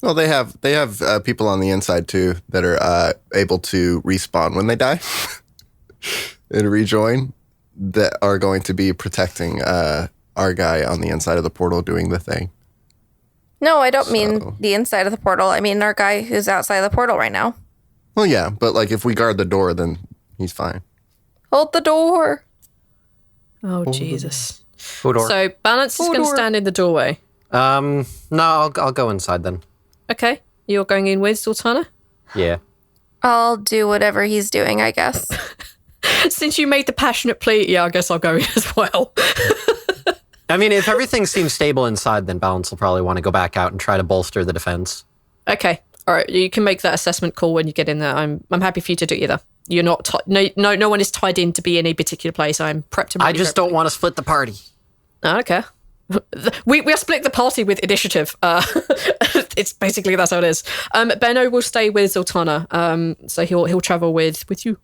Well, they have people on the inside too that are able to respawn when they die and rejoin that are going to be protecting our guy on the inside of the portal doing the thing. No, I don't mean the inside of the portal. I mean our guy who's outside of the portal right now. Well, yeah, but like if we guard the door, then he's fine. Hold the door. Oh, Jesus. Hodor. So Balance is going to stand in the doorway. No, I'll go inside then. Okay. You're going in with Zaltanna? Yeah. I'll do whatever he's doing, I guess. Since you made the passionate plea, yeah, I guess I'll go in as well. I mean, if everything seems stable inside, then Balance will probably want to go back out and try to bolster the defense. Okay. All right. You can make that assessment call when you get in there. I'm happy for you to do either. You're not... no one is tied in to be in a particular place. I'm prepped. I just don't want to split the party. Okay. We are split the party with initiative. It's basically that's how it is. Benno will stay with Zaltanna, so he'll travel with you.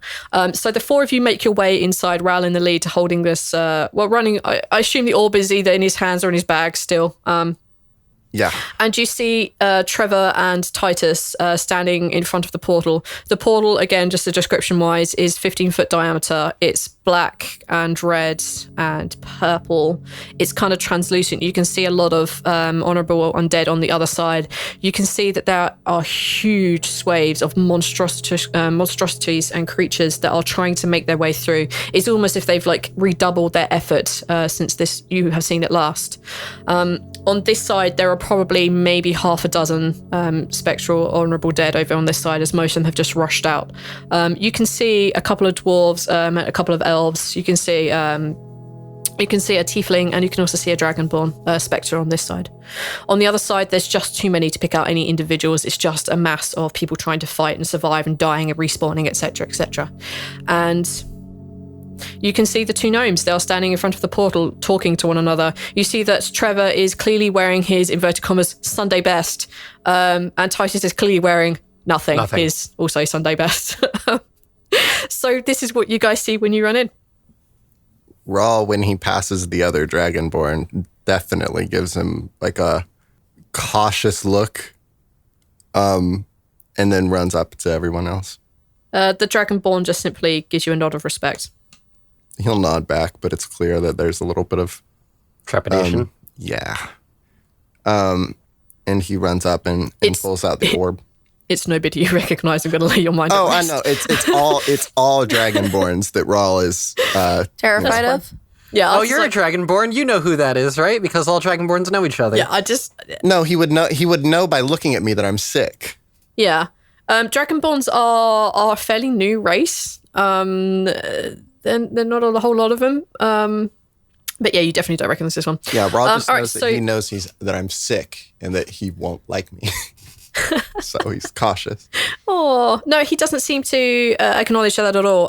So the four of you make your way inside. Rhal in the lead, holding this. Running. I assume the orb is either in his hands or in his bag still. Yeah. And you see Trevor and Titus standing in front of the portal. The portal, again, just the description-wise, is 15-foot diameter. It's black and red and purple. It's kind of translucent. You can see a lot of honorable undead on the other side. You can see that there are huge swathes of monstrosities and creatures that are trying to make their way through. It's almost if they've like redoubled their effort since you have seen it last. On this side, there are probably maybe half a dozen spectral honourable dead over on this side, as most of them have just rushed out. You can see a couple of dwarves and a couple of elves. You can see a tiefling, and you can also see a dragonborn spectre on this side. On the other side, there's just too many to pick out any individuals. It's just a mass of people trying to fight and survive and dying and respawning, etc., etc. And you can see the two gnomes. They are standing in front of the portal talking to one another. You see that Trevor is clearly wearing his, inverted commas, Sunday best. And Titus is clearly wearing nothing. His also Sunday best. So this is what you guys see when you run in. Rhal, when he passes the other Dragonborn, definitely gives him like a cautious look and then runs up to everyone else. The Dragonborn just simply gives you a nod of respect. He'll nod back, but it's clear that there's a little bit of trepidation. And he runs up and pulls out the orb. It's nobody you recognize. I'm going to lay your mind. Oh, I know. It's all Dragonborns that Rhal is terrified of. Yeah. Oh, you're a Dragonborn. You know who that is, right? Because all Dragonborns know each other. Yeah. No, he would know. He would know by looking at me that I'm sick. Yeah. Dragonborns are a fairly new race. They're not a whole lot of them. But yeah, you definitely don't recognize this one. Yeah, Rhal just knows that he knows that I'm sick and that he won't like me. So he's cautious. Oh, no, he doesn't seem to acknowledge that at all.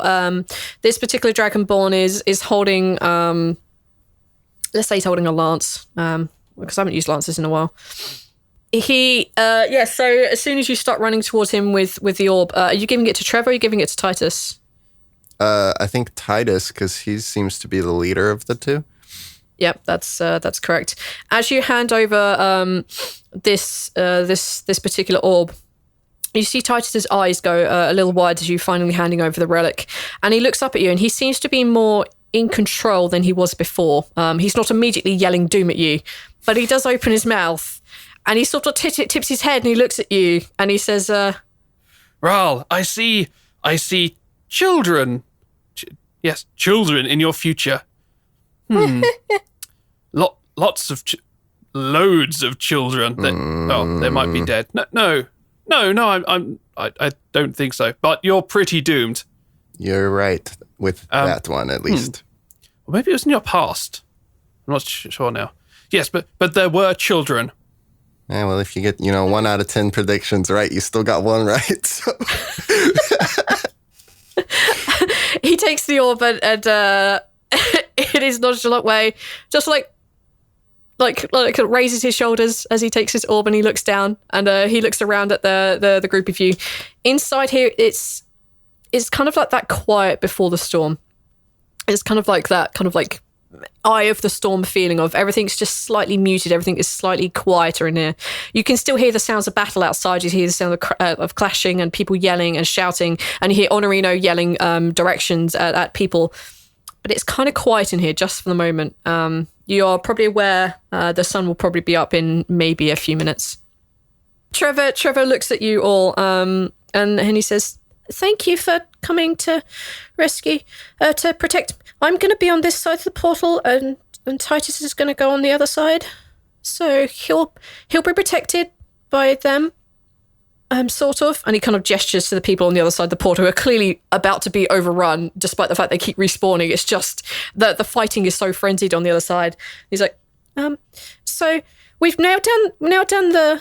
This particular Dragonborn is holding, let's say he's holding a lance, because I haven't used lances in a while. So as soon as you start running towards him with the orb, are you giving it to Trevor or are you giving it to Titus? I think Titus, because he seems to be the leader of the two. Yep, that's correct. As you hand over this particular orb, you see Titus's eyes go a little wide as you finally handing over the relic, and he looks up at you, and he seems to be more in control than he was before. He's not immediately yelling doom at you, but he does open his mouth, and he sort of tips his head, and he looks at you, and he says, "Rhal, I see children. Yes, children in your future. Loads of children that they might be dead. No, I don't think so. But you're pretty doomed. You're right with that one, at least. Or maybe it was in your past. I'm not sure now. Yes, but there were children. Yeah, well, if you get 1 out of 10 predictions right, you still got one right. So. He takes the orb in his nonchalant way, just like raises his shoulders as he takes his orb and he looks down and he looks around at the group of you. Inside here, it's kind of like that quiet before the storm. It's kind of like that kind of like eye of the storm feeling of everything's just slightly muted. Everything is slightly quieter in here. You can still hear the sounds of battle outside. You hear the sound of clashing and people yelling and shouting, and you hear Honorino yelling directions at people. But it's kind of quiet in here just for the moment. You're probably aware the sun will probably be up in maybe a few minutes. Trevor looks at you all and he says, "Thank you for coming to rescue, to protect. I'm going to be on this side of the portal and Titus is going to go on the other side. So he'll be protected by them, sort of." And he kind of gestures to the people on the other side of the portal who are clearly about to be overrun, despite the fact they keep respawning. It's just that the fighting is so frenzied on the other side. He's like, so we've now done the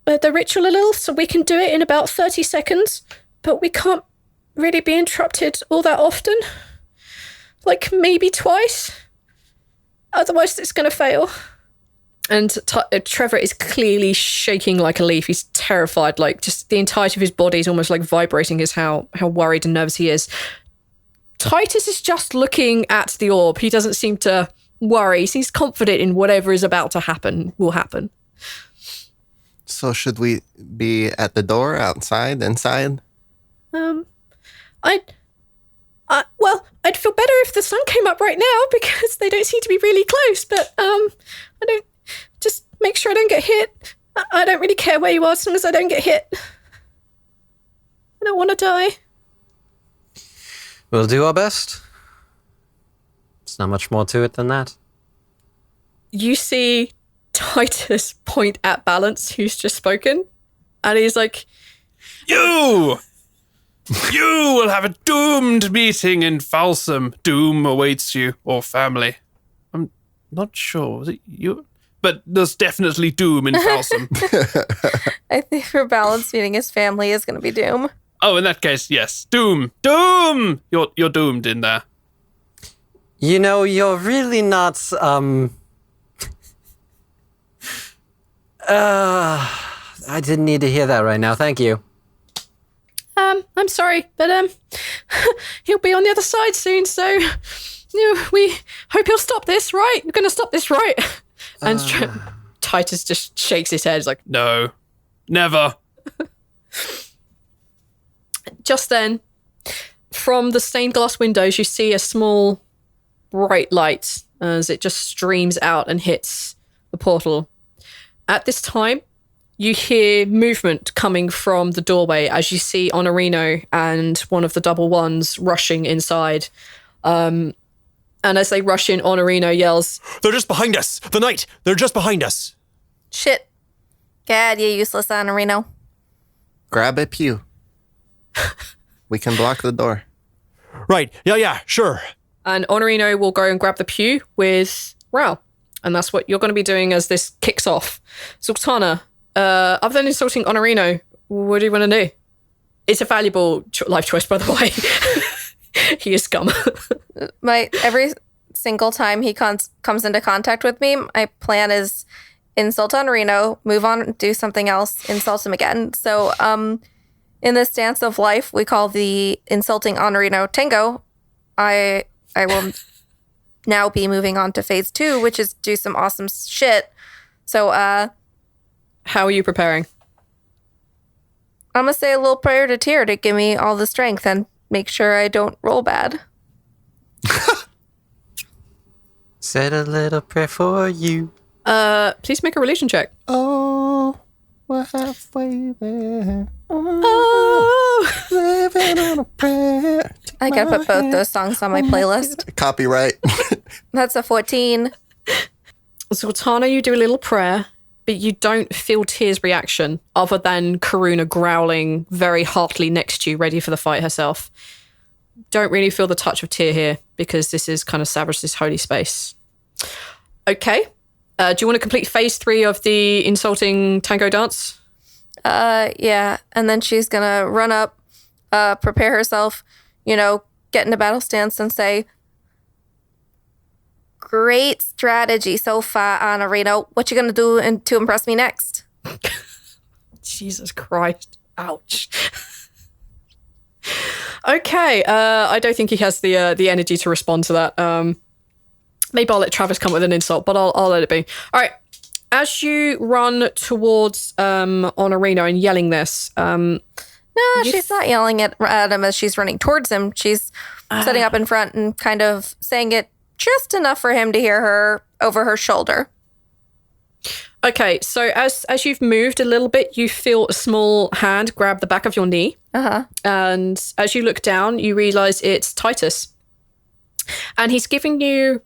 ritual a little, so we can do it in about 30 seconds, but we can't really be interrupted all that often. Like maybe twice. Otherwise it's going to fail. And Trevor is clearly shaking like a leaf. He's terrified, like just the entirety of his body is almost like vibrating as how worried and nervous he is. Titus is just looking at the orb. He doesn't seem to worry. He's confident in whatever is about to happen will happen. So should we be at the door, outside, inside? I'd feel better if the sun came up right now because they don't seem to be really close, but I don't, just make sure I don't get hit. I don't really care where you are as long as I don't get hit. I don't want to die. We'll do our best. There's not much more to it than that. You see Titus point at Balance, who's just spoken, and he's like, You will have a doomed meeting in Falsum. Doom awaits you, or family. I'm not sure. Was it you? But there's definitely doom in Falsum. I think for Balance meeting his family is going to be doom. Oh, in that case, yes. Doom! Doom! You're doomed in there. You know, you're really not, I didn't need to hear that right now. Thank you. I'm sorry, but he'll be on the other side soon, so we hope he'll stop this, right? We're going to stop this, right? And Titus just shakes his head. He's like, No, never. Just then, from the stained glass windows, you see a small bright light as it just streams out and hits the portal. At this time, you hear movement coming from the doorway as you see Honorino and one of the double ones rushing inside. And as they rush in, Honorino yells, "They're just behind us! The knight! They're just behind us!" Shit. Gad, you useless Honorino. Grab a pew. We can block the door. Right. Yeah, sure. And Honorino will go and grab the pew with Rhal. And that's what you're going to be doing as this kicks off. Zaltanna, other than insulting Honorino, what do you want to do? It's a valuable life choice, by the way. He is scum. Every single time he comes into contact with me, my plan is insult Honorino, move on, do something else, insult him again. So, in this dance of life we call the insulting Honorino tango, I will now be moving on to phase 2, which is do some awesome shit. So, how are you preparing? I'm gonna say a little prayer to Tyr to give me all the strength and make sure I don't roll bad. Said a little prayer for you. Please make a religion check. Oh, we're halfway there. Oh, Living on a prayer. I gotta put both those songs on my playlist. Copyright. That's a 14. Zaltanna, you do a little prayer, but you don't feel Tyr's reaction other than Karuna growling very heartily next to you, ready for the fight herself. Don't really feel the touch of Tyr here because this is kind of Savris's holy space. Okay. Do you want to complete phase 3 of the insulting tango dance? Yeah. And then she's gonna run up, prepare herself, get in a battle stance and say, great strategy so far, Anna Reno. What you gonna do to impress me next? Jesus Christ. Ouch. Okay, I don't think he has the energy to respond to that. Maybe I'll let Travis come with an insult, but I'll let it be. All right. As you run towards Honorino and yelling this, no, she's not yelling at him as she's running towards him. She's sitting up in front and kind of saying it just enough for him to hear her over her shoulder. Okay, so as you've moved a little bit, you feel a small hand grab the back of your knee. Uh-huh. And as you look down, you realize it's Titus. And he's giving you...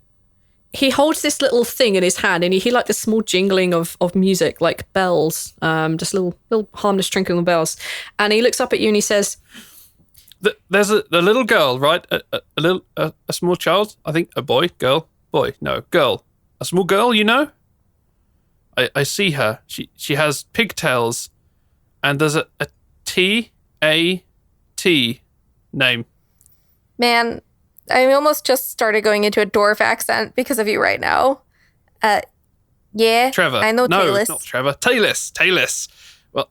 He holds this little thing in his hand, and you hear like the small jingling of music, like bells, just little harmless twinkling bells. And he looks up at you and he says... There's a little girl, right? A small child? I think a boy, girl, boy, no, girl. A small girl, you know? I see her. She has pigtails, and there's a T-A-T name. Man, I almost just started going into a dwarf accent because of you right now. Yeah, Trevor. I know no, Talus. Not Trevor. Talus. Well,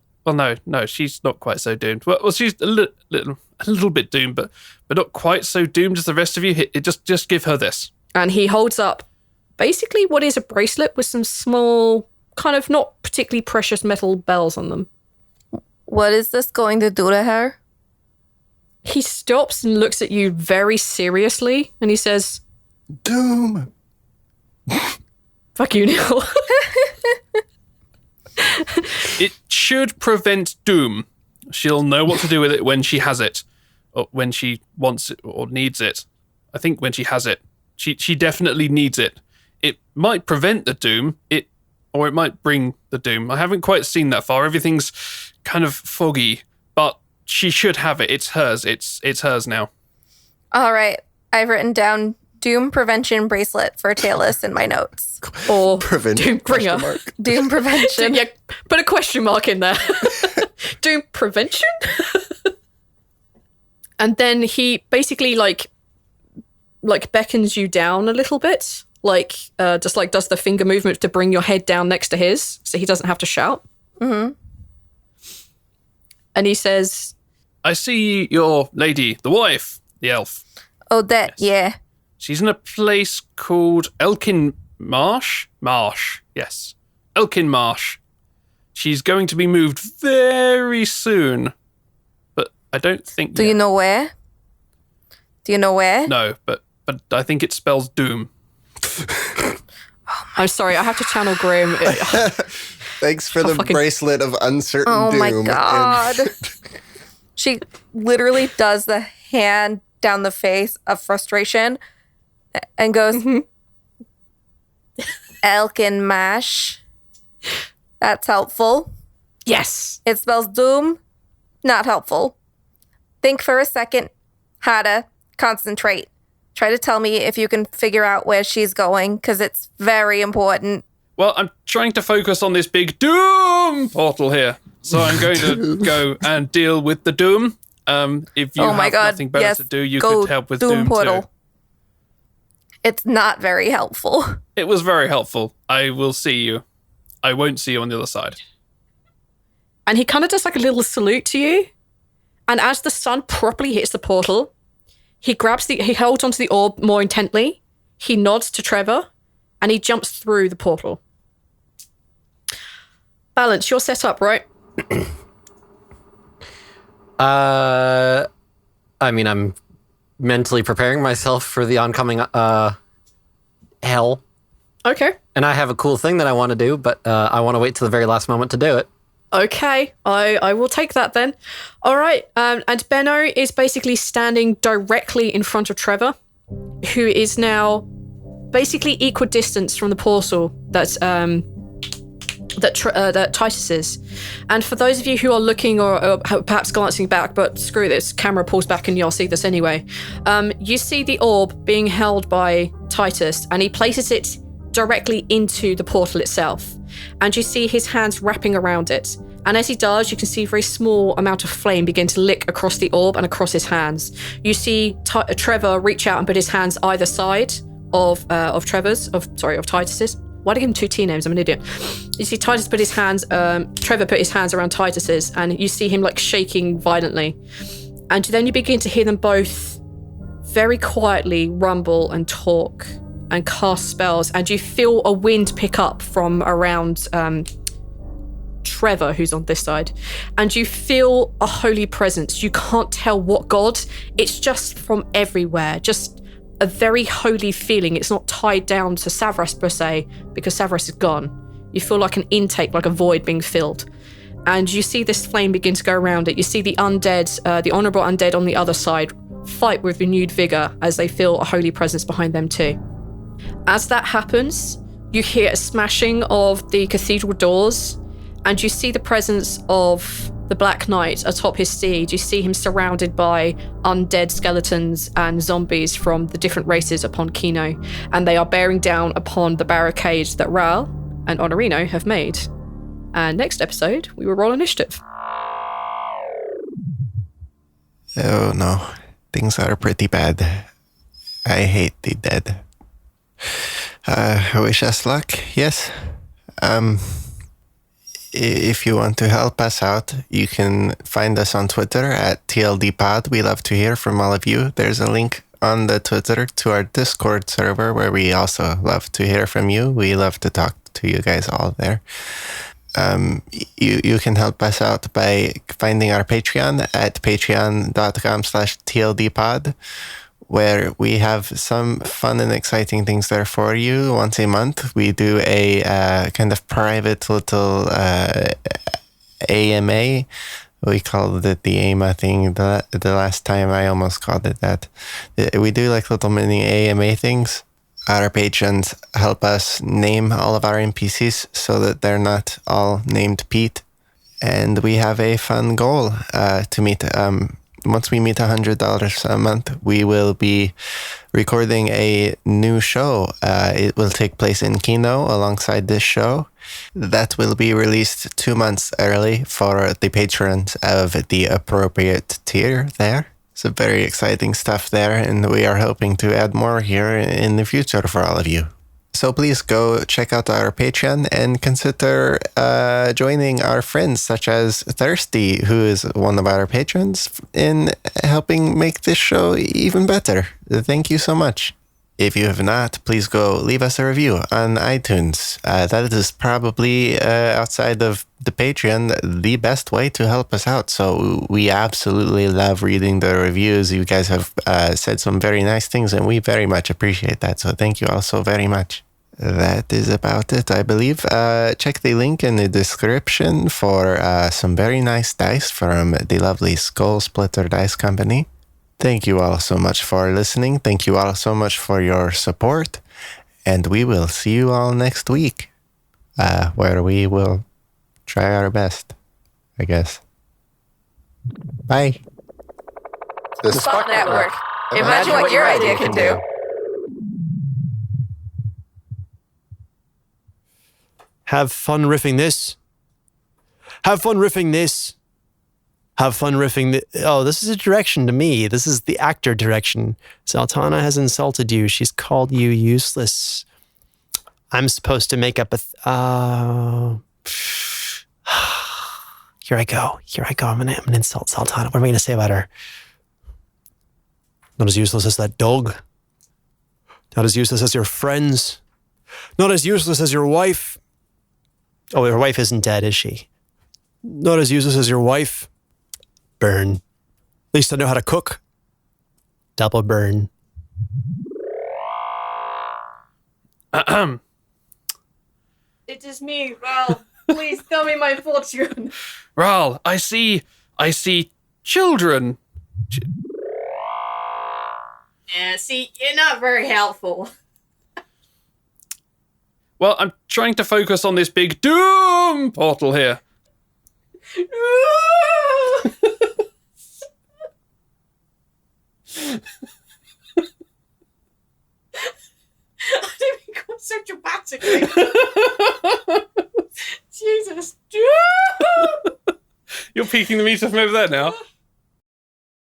no, she's not quite so doomed. Well, she's a little bit doomed, but not quite so doomed as the rest of you. Just give her this. And he holds up basically what is a bracelet with some small, kind of not particularly precious metal bells on them. What is this going to do to her? He stops and looks at you very seriously, and he says, Doom. Fuck you, Neil. It should prevent doom. She'll know what to do with it when she has it, or when she wants it or needs it. I think when she has it. She definitely needs it. It might prevent the doom, or it might bring the doom. I haven't quite seen that far. Everything's kind of foggy, but she should have it. It's hers. It's hers now. All right. I've written down Doom Prevention Bracelet for Talus in my notes. Or Prevention. Doom Bringer. Doom Prevention. Yeah, put a question mark in there. Doom Prevention? And then he basically like beckons you down a little bit. Just does the finger movement to bring your head down next to his so he doesn't have to shout. Mm-hmm. And he says... I see your lady, the wife, the elf. Oh, that, yes. Yeah. She's in a place called Elkin Marsh. Yes. Elkin Marsh. She's going to be moved very soon. But I don't think... Do you know where? No, but I think it spells doom. I'm sorry, I have to channel Graham. Thanks for the bracelet of uncertain doom. Oh my God. She literally does the hand down the face of frustration and goes, Elkin Mash. That's helpful. Yes. It spells doom. Not helpful. Think for a second. Hada, concentrate. Try to tell me if you can figure out where she's going, because it's very important. Well, I'm trying to focus on this big doom portal here. So I'm going to go and deal with the doom. If you have nothing better to do, you could help with doom portal. Too. It's not very helpful. It was very helpful. I will see you. I won't see you on the other side. And he kind of does like a little salute to you. And as the sun properly hits the portal, he holds onto the orb more intently. He nods to Trevor, and he jumps through the portal. Balance, you're set up, right? I mean, I'm mentally preparing myself for the oncoming hell. Okay. And I have a cool thing that I want to do, but I want to wait till the very last moment to do it. Okay, I will take that then. All right, and Benno is basically standing directly in front of Trevor, who is now basically equidistant from the portal that Titus is. And for those of you who are looking or perhaps glancing back, but screw this, camera pulls back and you'll see this anyway. You see the orb being held by Titus, and he places it directly into the portal itself. And you see his hands wrapping around it. And as he does, you can see a very small amount of flame begin to lick across the orb and across his hands. You see Trevor reach out and put his hands either side of Titus's. Why did I give him 2 T names? I'm an idiot. You see Trevor put his hands around Titus's, and you see him like shaking violently. And then you begin to hear them both very quietly rumble and talk and cast spells, and you feel a wind pick up from around Trevor, who's on this side, and you feel a holy presence. You can't tell what god. It's just from everywhere, just a very holy feeling. It's not tied down to Savras per se, because Savras is gone. You feel like an intake, like a void being filled. And you see this flame begin to go around it. You see the undead, the honorable undead on the other side, fight with renewed vigor as they feel a holy presence behind them too. As that happens, you hear a smashing of the cathedral doors, and you see the presence of the Black Knight atop his steed. You see him surrounded by undead skeletons and zombies from the different races upon Kino, and they are bearing down upon the barricades that Rhal and Honorino have made. And next episode, we will roll initiative. Oh no, things are pretty bad. I hate the dead. Wish us luck, yes. If you want to help us out, you can find us on Twitter at TLDpod. We love to hear from all of you. There's a link on the Twitter to our Discord server where we also love to hear from you. We love to talk to you guys all there. You can help us out by finding our Patreon at patreon.com/TLDpod, where we have some fun and exciting things there for you. Once a month, we do a kind of private little AMA. We called it the AMA thing. The last time I almost called it that. We do like little mini AMA things. Our patrons help us name all of our NPCs so that they're not all named Pete. And we have a fun goal to meet. Once we meet $100 a month, we will be recording a new show. It will take place in Kino alongside this show. That will be released 2 months early for the patrons of the appropriate tier there. Some very exciting stuff there, and we are hoping to add more here in the future for all of you. So please go check out our Patreon and consider joining our friends such as Thirsty, who is one of our patrons, in helping make this show even better. Thank you so much. If you have not, please go leave us a review on iTunes. That is probably, outside of the Patreon, the best way to help us out. So we absolutely love reading the reviews. You guys have said some very nice things, and we very much appreciate that. So thank you all so very much. That is about it, I believe. Check the link in the description for some very nice dice from the lovely Skull Splitter Dice Company. Thank you all so much for listening. Thank you all so much for your support. And we will see you all next week, where we will try our best, I guess. Bye. The Spot Network. Imagine what your idea can do. Have fun riffing this. Have fun riffing this. Have fun riffing the... Oh, this is a direction to me. This is the actor direction. Zaltanna has insulted you. She's called you useless. I'm supposed to make up a... Here I go. I'm gonna insult Zaltanna. What am I gonna say about her? Not as useless as that dog. Not as useless as your friends. Not as useless as your wife. Oh, your wife isn't dead, is she? Not as useless as your wife. Burn. At least I know how to cook. Double burn. It is me, Rhal. Please tell me my fortune. Rhal, I see children. Yeah, see, you're not very helpful. Well, I'm trying to focus on this big doom portal here. I didn't mean go so dramatically. Jesus. You're peeking the meter from over there now.